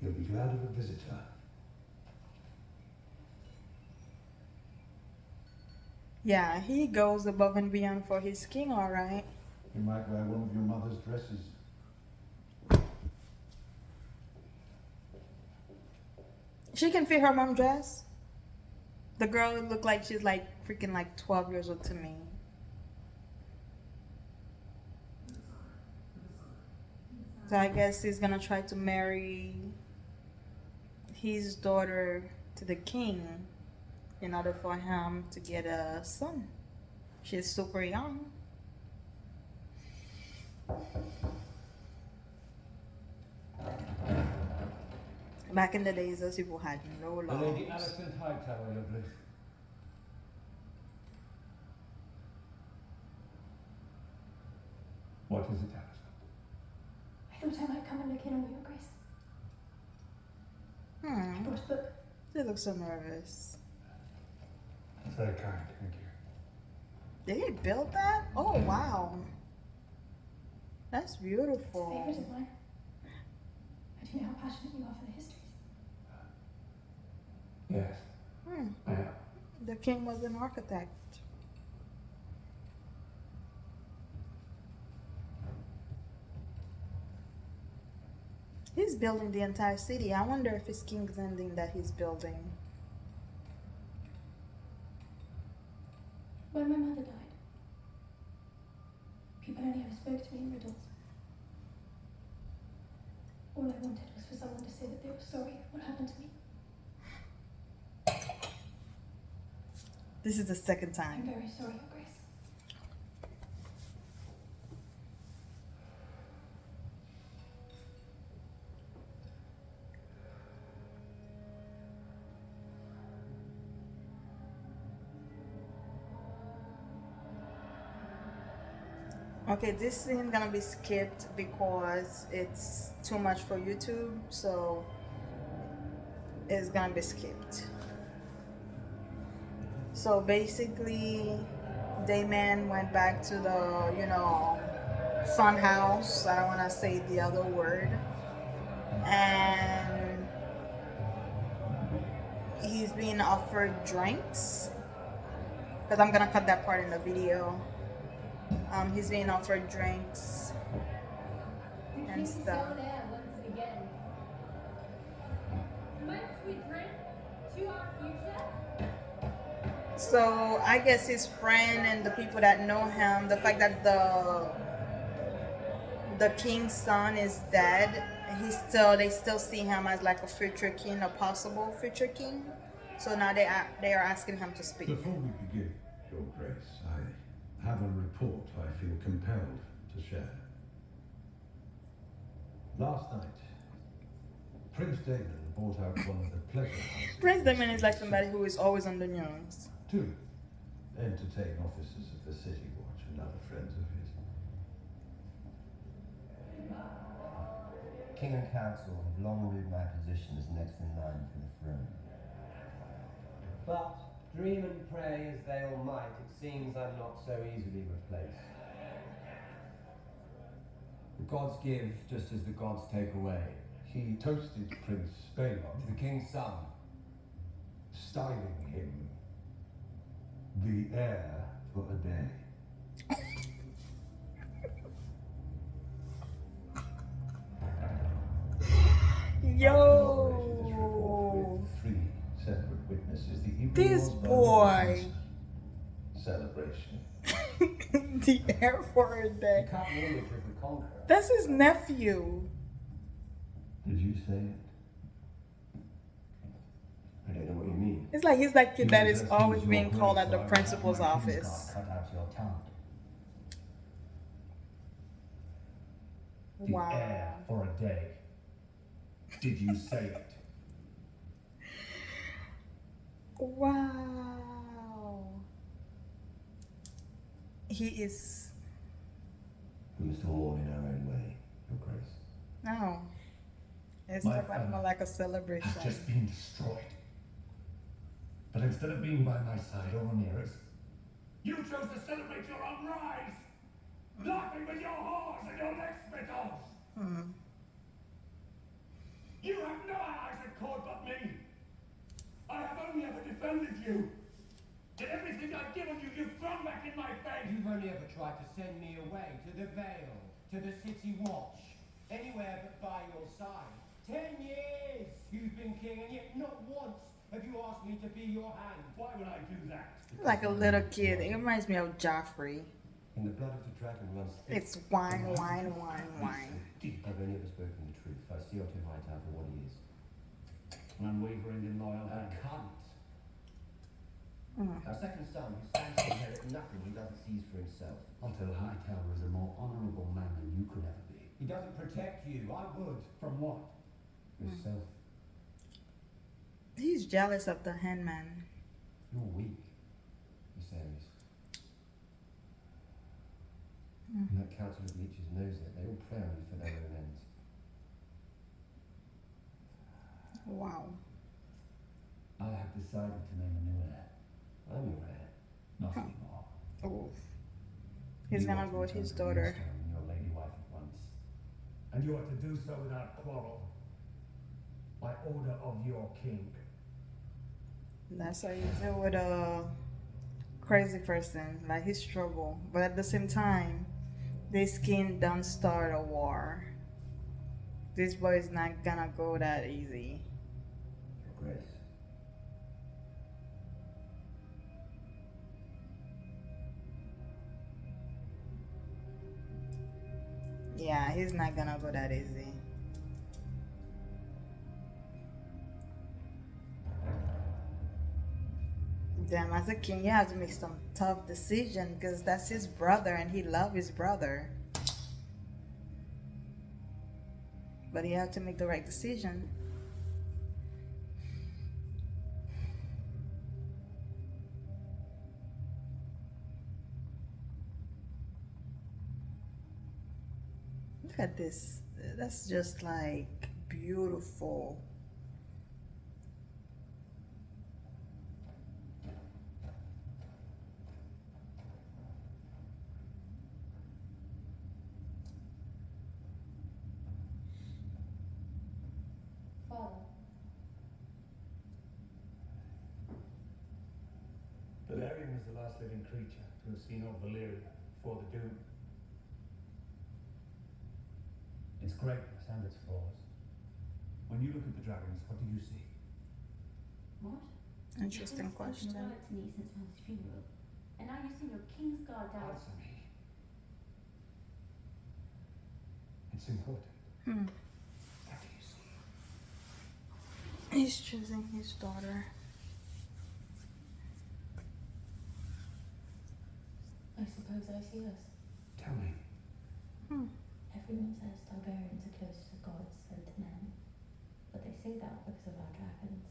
[SPEAKER 6] He'll be glad of a visitor.
[SPEAKER 1] Yeah, he goes above and beyond for his king, alright.
[SPEAKER 11] You might wear one of your mother's dresses.
[SPEAKER 1] She can fit her mom dress. The girl look like she's like freaking like 12 years old to me. So I guess he's gonna try to marry his daughter to the king in order for him to get a son. She's super young. Back in the days, those people had no
[SPEAKER 13] The Lady
[SPEAKER 1] laws.
[SPEAKER 13] Alicent Hightower, Your Grace. What is it, Alicent?
[SPEAKER 10] I thought I might come and look in on you, Your Grace. I
[SPEAKER 1] Hmm.
[SPEAKER 10] brought a book.
[SPEAKER 1] She looks so nervous.
[SPEAKER 6] That's very kind, thank you.
[SPEAKER 1] Did he build that? Oh wow. That's
[SPEAKER 10] It's a
[SPEAKER 1] beautiful.
[SPEAKER 10] favourite of mine. I do know how passionate you are for the histories.
[SPEAKER 13] Yes,
[SPEAKER 1] Hmm.
[SPEAKER 13] I am.
[SPEAKER 1] The king was an architect. He's building the entire city. I wonder if it's King's Ending that he's building.
[SPEAKER 10] When my mother died, people only ever spoke to me in riddles. All I wanted was for someone to say that they were sorry for what happened to me.
[SPEAKER 1] This is the second
[SPEAKER 10] I'm
[SPEAKER 1] time.
[SPEAKER 10] very sorry, Your Grace.
[SPEAKER 1] Okay, this scene gonna be skipped because it's too much for YouTube, so it's gonna be skipped. So basically, Daemon went back to the, fun house. I don't wanna say the other word. And he's being offered drinks. Because I'm gonna cut that part in the video. He's being offered drinks and stuff.
[SPEAKER 12] Once again. Might we drink to our future?
[SPEAKER 1] So I guess his friend and the people that know him, the fact that the king's son is dead, they still see him as like a future king, a possible future king. So now they are asking him to speak.
[SPEAKER 6] Before we begin, Your Grace, I have a report I feel compelled to share. Last night, Prince Daemon brought out one of the pleasure houses.
[SPEAKER 1] Prince Daemon is like somebody who is always on the news.
[SPEAKER 6] To entertain officers of the City Watch and other friends of his.
[SPEAKER 9] King and Council have long viewed my position as next in line for the throne. But, dream and pray as they all might, it seems I'm not so easily replaced. The gods give just as the gods take away.
[SPEAKER 6] He toasted Prince Daemon,
[SPEAKER 9] To the king's son.
[SPEAKER 6] styling him the heir for a day.
[SPEAKER 1] Yo,
[SPEAKER 6] With 3 separate witnesses. The evening
[SPEAKER 1] this
[SPEAKER 6] was
[SPEAKER 1] boy,
[SPEAKER 6] celebration.
[SPEAKER 1] the heir for a day.
[SPEAKER 9] You can't name it with the conqueror.
[SPEAKER 1] That's his nephew.
[SPEAKER 6] Did you say it?
[SPEAKER 9] I don't know what you mean.
[SPEAKER 1] It's like he's that kid that is
[SPEAKER 6] He
[SPEAKER 1] always
[SPEAKER 6] was
[SPEAKER 1] being
[SPEAKER 6] your
[SPEAKER 1] called
[SPEAKER 6] grace,
[SPEAKER 1] at the
[SPEAKER 6] so I
[SPEAKER 1] principal's
[SPEAKER 6] have my
[SPEAKER 1] office.
[SPEAKER 9] Cut out your tongue.
[SPEAKER 13] The
[SPEAKER 1] Wow.
[SPEAKER 13] heir for a day. Did you say it?
[SPEAKER 1] Wow. He is.
[SPEAKER 9] We must all mourn in our own way, Your Grace.
[SPEAKER 1] No. It's
[SPEAKER 13] My
[SPEAKER 1] like more
[SPEAKER 13] family
[SPEAKER 1] like a celebration.
[SPEAKER 13] Has just been destroyed. But instead of being by my side or Rhaenyra's, you chose to celebrate your own rise, laughing with your whores and your next spittles. You have no allies at court but me. I have only ever defended you. And everything I've given you, you've thrown back in my face.
[SPEAKER 9] You've only ever tried to send me away to the Vale, to the City Watch, anywhere but by your side. 10 years you've been king, and yet not once have you asked me to be your hand.
[SPEAKER 13] Why would I do that?
[SPEAKER 1] Like a little kid. It reminds me of Joffrey.
[SPEAKER 9] In the blood of the dragon runs thick.
[SPEAKER 1] It's wine, wine, wine, wine.
[SPEAKER 9] I've only ever spoken the truth. I see Otto Hightower for what he is.
[SPEAKER 13] An unwavering and loyal
[SPEAKER 9] A
[SPEAKER 13] hand.
[SPEAKER 9] cunt. Our second son, who stands to inherit nothing he doesn't seize for himself.
[SPEAKER 13] Otto Hightower is a more honourable man than you could ever be.
[SPEAKER 9] He doesn't protect you. I would.
[SPEAKER 13] From what?
[SPEAKER 9] Yourself.
[SPEAKER 1] He's jealous of the henman.
[SPEAKER 9] You're weak, Viserys. And that council of leeches knows it. They all prey on you for their own ends.
[SPEAKER 1] Wow.
[SPEAKER 13] I have decided to name a new heir.
[SPEAKER 9] I'm your heir.
[SPEAKER 13] Not anymore.
[SPEAKER 1] Oh. He's
[SPEAKER 13] You
[SPEAKER 1] gonna
[SPEAKER 13] are to
[SPEAKER 1] go with
[SPEAKER 13] return
[SPEAKER 1] his
[SPEAKER 13] to
[SPEAKER 1] daughter.
[SPEAKER 13] Greenstone and your lady wife at once. And you are to do so without quarrel. By order of your king.
[SPEAKER 1] That's how you deal with a crazy person. Like he struggle. But at the same time, this king don't start a war. This boy is not gonna go that easy.
[SPEAKER 9] Your Grace.
[SPEAKER 1] Yeah, he's not gonna go that easy. Damn, as a king, you have to make some tough decision because that's his brother and he loves his brother. But you have to make the right decision. Look at this. That's just like beautiful.
[SPEAKER 8] Father,
[SPEAKER 13] Valerian was the last living creature to have seen old Valyria before the doom. Its greatness and its flaws. When you look at the dragons, what do you see?
[SPEAKER 12] What?
[SPEAKER 1] Interesting
[SPEAKER 12] You haven't spoken
[SPEAKER 1] question.
[SPEAKER 12] a word to me since Mother's funeral. And now you've seen your king's guard down.
[SPEAKER 13] Answer me. It's important.
[SPEAKER 1] Hmm.
[SPEAKER 13] What do you see?
[SPEAKER 1] He's choosing his daughter.
[SPEAKER 12] I suppose I see us.
[SPEAKER 13] Tell me.
[SPEAKER 1] Hmm.
[SPEAKER 12] Everyone says Targaryens are close to gods and to men. But they say that because of our dragons.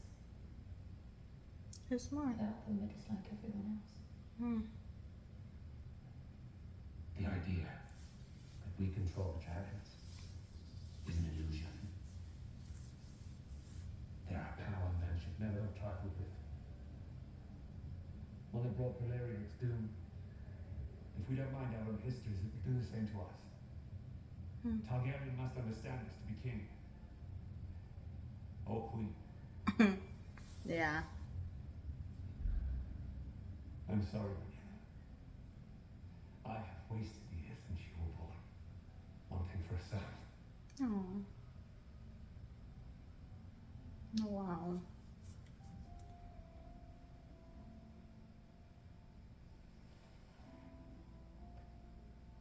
[SPEAKER 1] He's smart.
[SPEAKER 12] Without them, we're just like everyone else.
[SPEAKER 1] Hmm.
[SPEAKER 13] The idea that we control the dragons is an illusion. They are a power men should never have trifled with. When they brought Valyria its doom, if we don't mind our own histories, it will do the same to us.
[SPEAKER 1] Hmm.
[SPEAKER 13] Targaryen must understand us to be king. Or queen.
[SPEAKER 1] Yeah.
[SPEAKER 13] I'm sorry, Rhaenyra. I have wasted the years since you were born, wanting for a son.
[SPEAKER 1] Oh. Wow.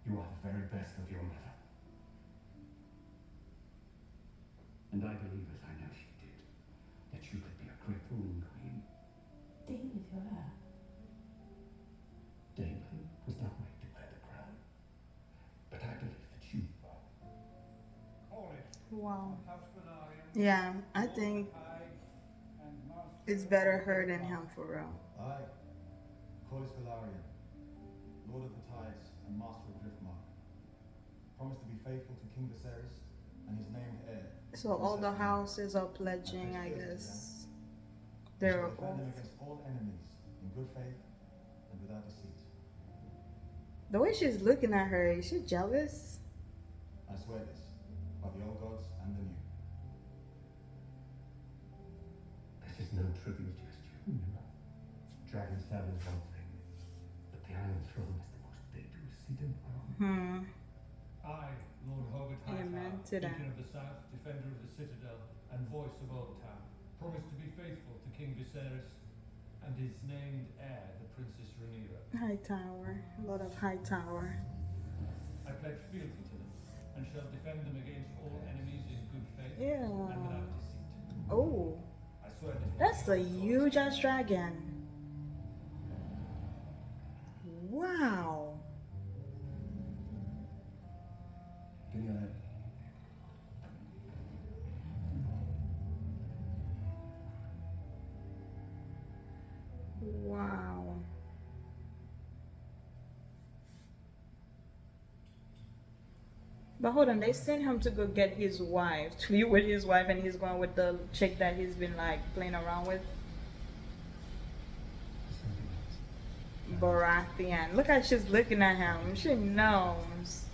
[SPEAKER 13] You are the very best of your mother. And I believe, as I know she did, that you could be a great ruling queen.
[SPEAKER 12] Daemon is your heir.
[SPEAKER 13] Daemon was not made to wear the crown. But I believe that you are.
[SPEAKER 6] Call it
[SPEAKER 1] Wow.
[SPEAKER 6] House Velaryon.
[SPEAKER 1] Yeah, I think
[SPEAKER 6] And Master
[SPEAKER 1] it's better her than him for real.
[SPEAKER 14] Aye. Call it Velaryon, Lord of the Tides and Master of Driftmark. Promise to be faithful to King Viserys and his named heir.
[SPEAKER 1] So all the houses are pledging, I guess. They're
[SPEAKER 14] defend
[SPEAKER 1] all.
[SPEAKER 14] them against all enemies in good faith and without deceit.
[SPEAKER 1] The way she's looking at her, is she jealous?
[SPEAKER 14] I swear this by the old gods and the new.
[SPEAKER 13] This is no trivial gesture, remember? Dragon's Saddle is one thing, but the Iron Throne is the most dangerous seat in the world.
[SPEAKER 1] Hmm.
[SPEAKER 11] I, Lord Hobart
[SPEAKER 1] Amen
[SPEAKER 11] Hightower,
[SPEAKER 1] to that.
[SPEAKER 11] Beacon of the South, Defender of the Citadel, and Voice of Old Town, promise to be faithful to King Viserys and his named heir, the Princess Rhaenyra.
[SPEAKER 1] Hightower. Lord of Hightower.
[SPEAKER 11] I pledge fealty to them, and shall defend them against all enemies in good faith
[SPEAKER 1] Yeah.
[SPEAKER 11] and without deceit.
[SPEAKER 1] Oh.
[SPEAKER 11] I swear this.
[SPEAKER 1] That's a huge ass dragon. Wow.
[SPEAKER 14] Give me your head.
[SPEAKER 1] Wow. But hold on, they sent him to go get his wife, to be with his wife, and he's going with the chick that he's been like playing around with. Baratheon. Look how she's looking at him. She knows.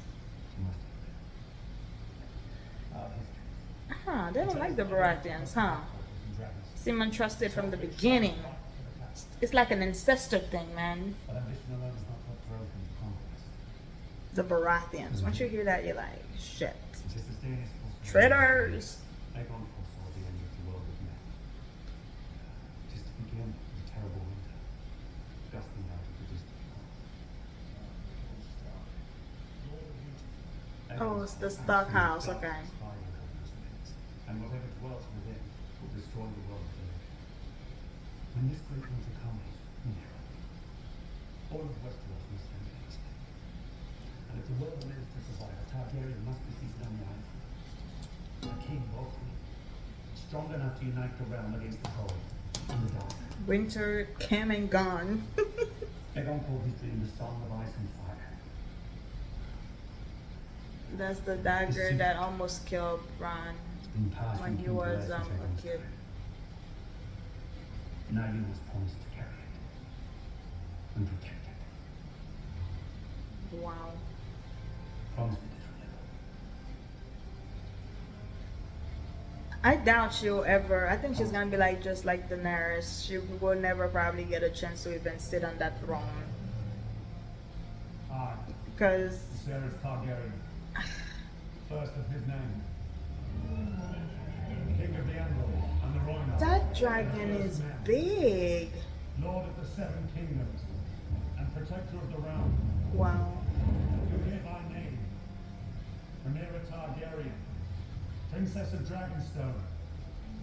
[SPEAKER 1] Huh, they don't like the Baratheons, huh? Seem untrusted from the beginning. It's like an ancestor thing, man.
[SPEAKER 13] But ambition alone is not what drove him to conquest.
[SPEAKER 1] The Baratheons. Once you hear that, you're like, shit.
[SPEAKER 13] Just as Daenerys foresaw.
[SPEAKER 1] Traitors!
[SPEAKER 13] Aegon foresaw the end of the world with men. Just to begin with a terrible winter, gusting out of the distant north.
[SPEAKER 1] Oh, it's the Stark house, okay.
[SPEAKER 13] And whatever dwells within will destroy the world of the living. When this great winter comes, all of Westeros must stand against it. And if the world lives to survive, a Targaryen must be seated on the Iron Throne. A king or queen, strong enough to unite the realm against the cold and the dark.
[SPEAKER 1] Winter came and gone.
[SPEAKER 13] Aegon called his dream the Song of Ice and Fire.
[SPEAKER 1] That's the dagger that almost killed Ron
[SPEAKER 5] It's been passed
[SPEAKER 1] when
[SPEAKER 5] from
[SPEAKER 1] he
[SPEAKER 5] king to
[SPEAKER 1] was
[SPEAKER 5] heir for
[SPEAKER 1] a
[SPEAKER 5] seconds.
[SPEAKER 1] kid.
[SPEAKER 5] Now you must promise to carry it and protect it.
[SPEAKER 1] Wow.
[SPEAKER 5] Promise me this, Rhaenyra.
[SPEAKER 1] I doubt she'll ever. I think she's gonna be like just like Daenerys. She will never probably get a chance to even sit on that throne.
[SPEAKER 11] I,
[SPEAKER 1] Because
[SPEAKER 11] Viserys Targaryen, first of his name, King of the Andal and the Rhaenyra,
[SPEAKER 1] that dragon is big.
[SPEAKER 11] Lord of the Seven Kingdoms, and Protector of the Realm,
[SPEAKER 1] Wow.
[SPEAKER 11] you hereby name Rhaenyra Targaryen, Princess of Dragonstone,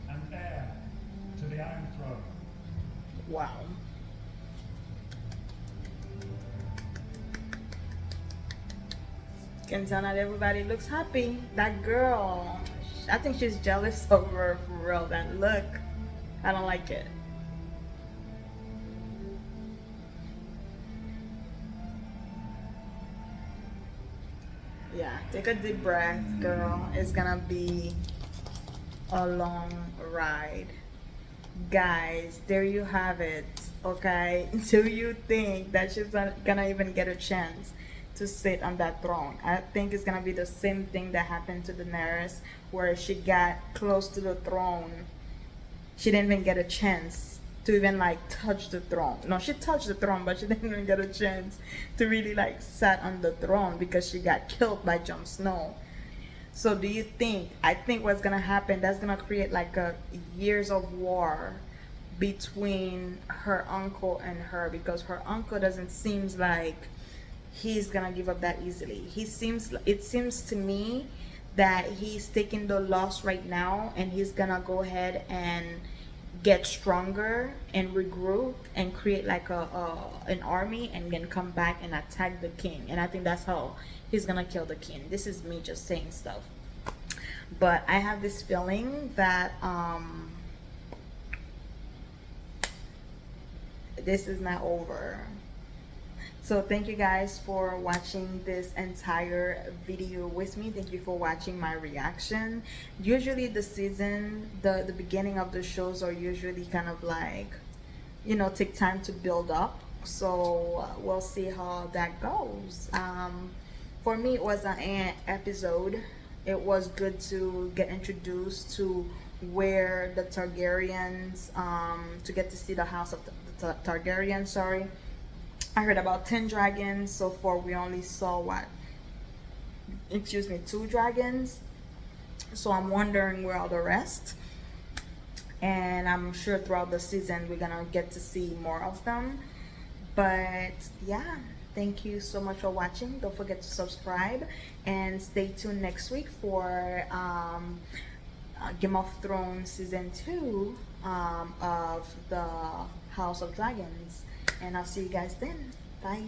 [SPEAKER 11] and heir to the Iron Throne.
[SPEAKER 1] Wow. Can tell not everybody looks happy. That girl, I think she's jealous of her for real. That look, I don't like it. Yeah, take a deep breath, girl. It's gonna be a long ride. Guys, there you have it. Okay, do you think that she's not gonna even get a chance to sit on that throne? I think it's gonna be the same thing that happened to Daenerys, where she got close to the throne. She didn't even get a chance to even like touch the throne. No, she touched the throne, but she didn't even get a chance to really like sat on the throne because she got killed by Jon Snow. So do you think, I think what's gonna happen, that's gonna create like a years of war between her uncle and her, because her uncle doesn't seems like he's gonna give up that easily. It seems to me that he's taking the loss right now and he's gonna go ahead and get stronger and regroup and create like an army and then come back and attack the king. And I think that's how he's gonna kill the king. This is me just saying stuff, but I have this feeling that this is not over. So thank you guys for watching this entire video with me. Thank you for watching my reaction. Usually the season, the beginning of the shows are usually kind of like, you know, take time to build up. So we'll see how that goes. For me, it was an episode. It was good to get introduced to where the Targaryens, to get to see the house of the Targaryen, sorry. I heard about 10 dragons. So far we only saw what? Excuse me, 2 dragons. So I'm wondering where are the rest. And I'm sure throughout the season we're gonna get to see more of them. But yeah, thank you so much for watching. Don't forget to subscribe and stay tuned next week for Game of Thrones season 2 of the House of Dragons. And I'll see you guys then. Bye.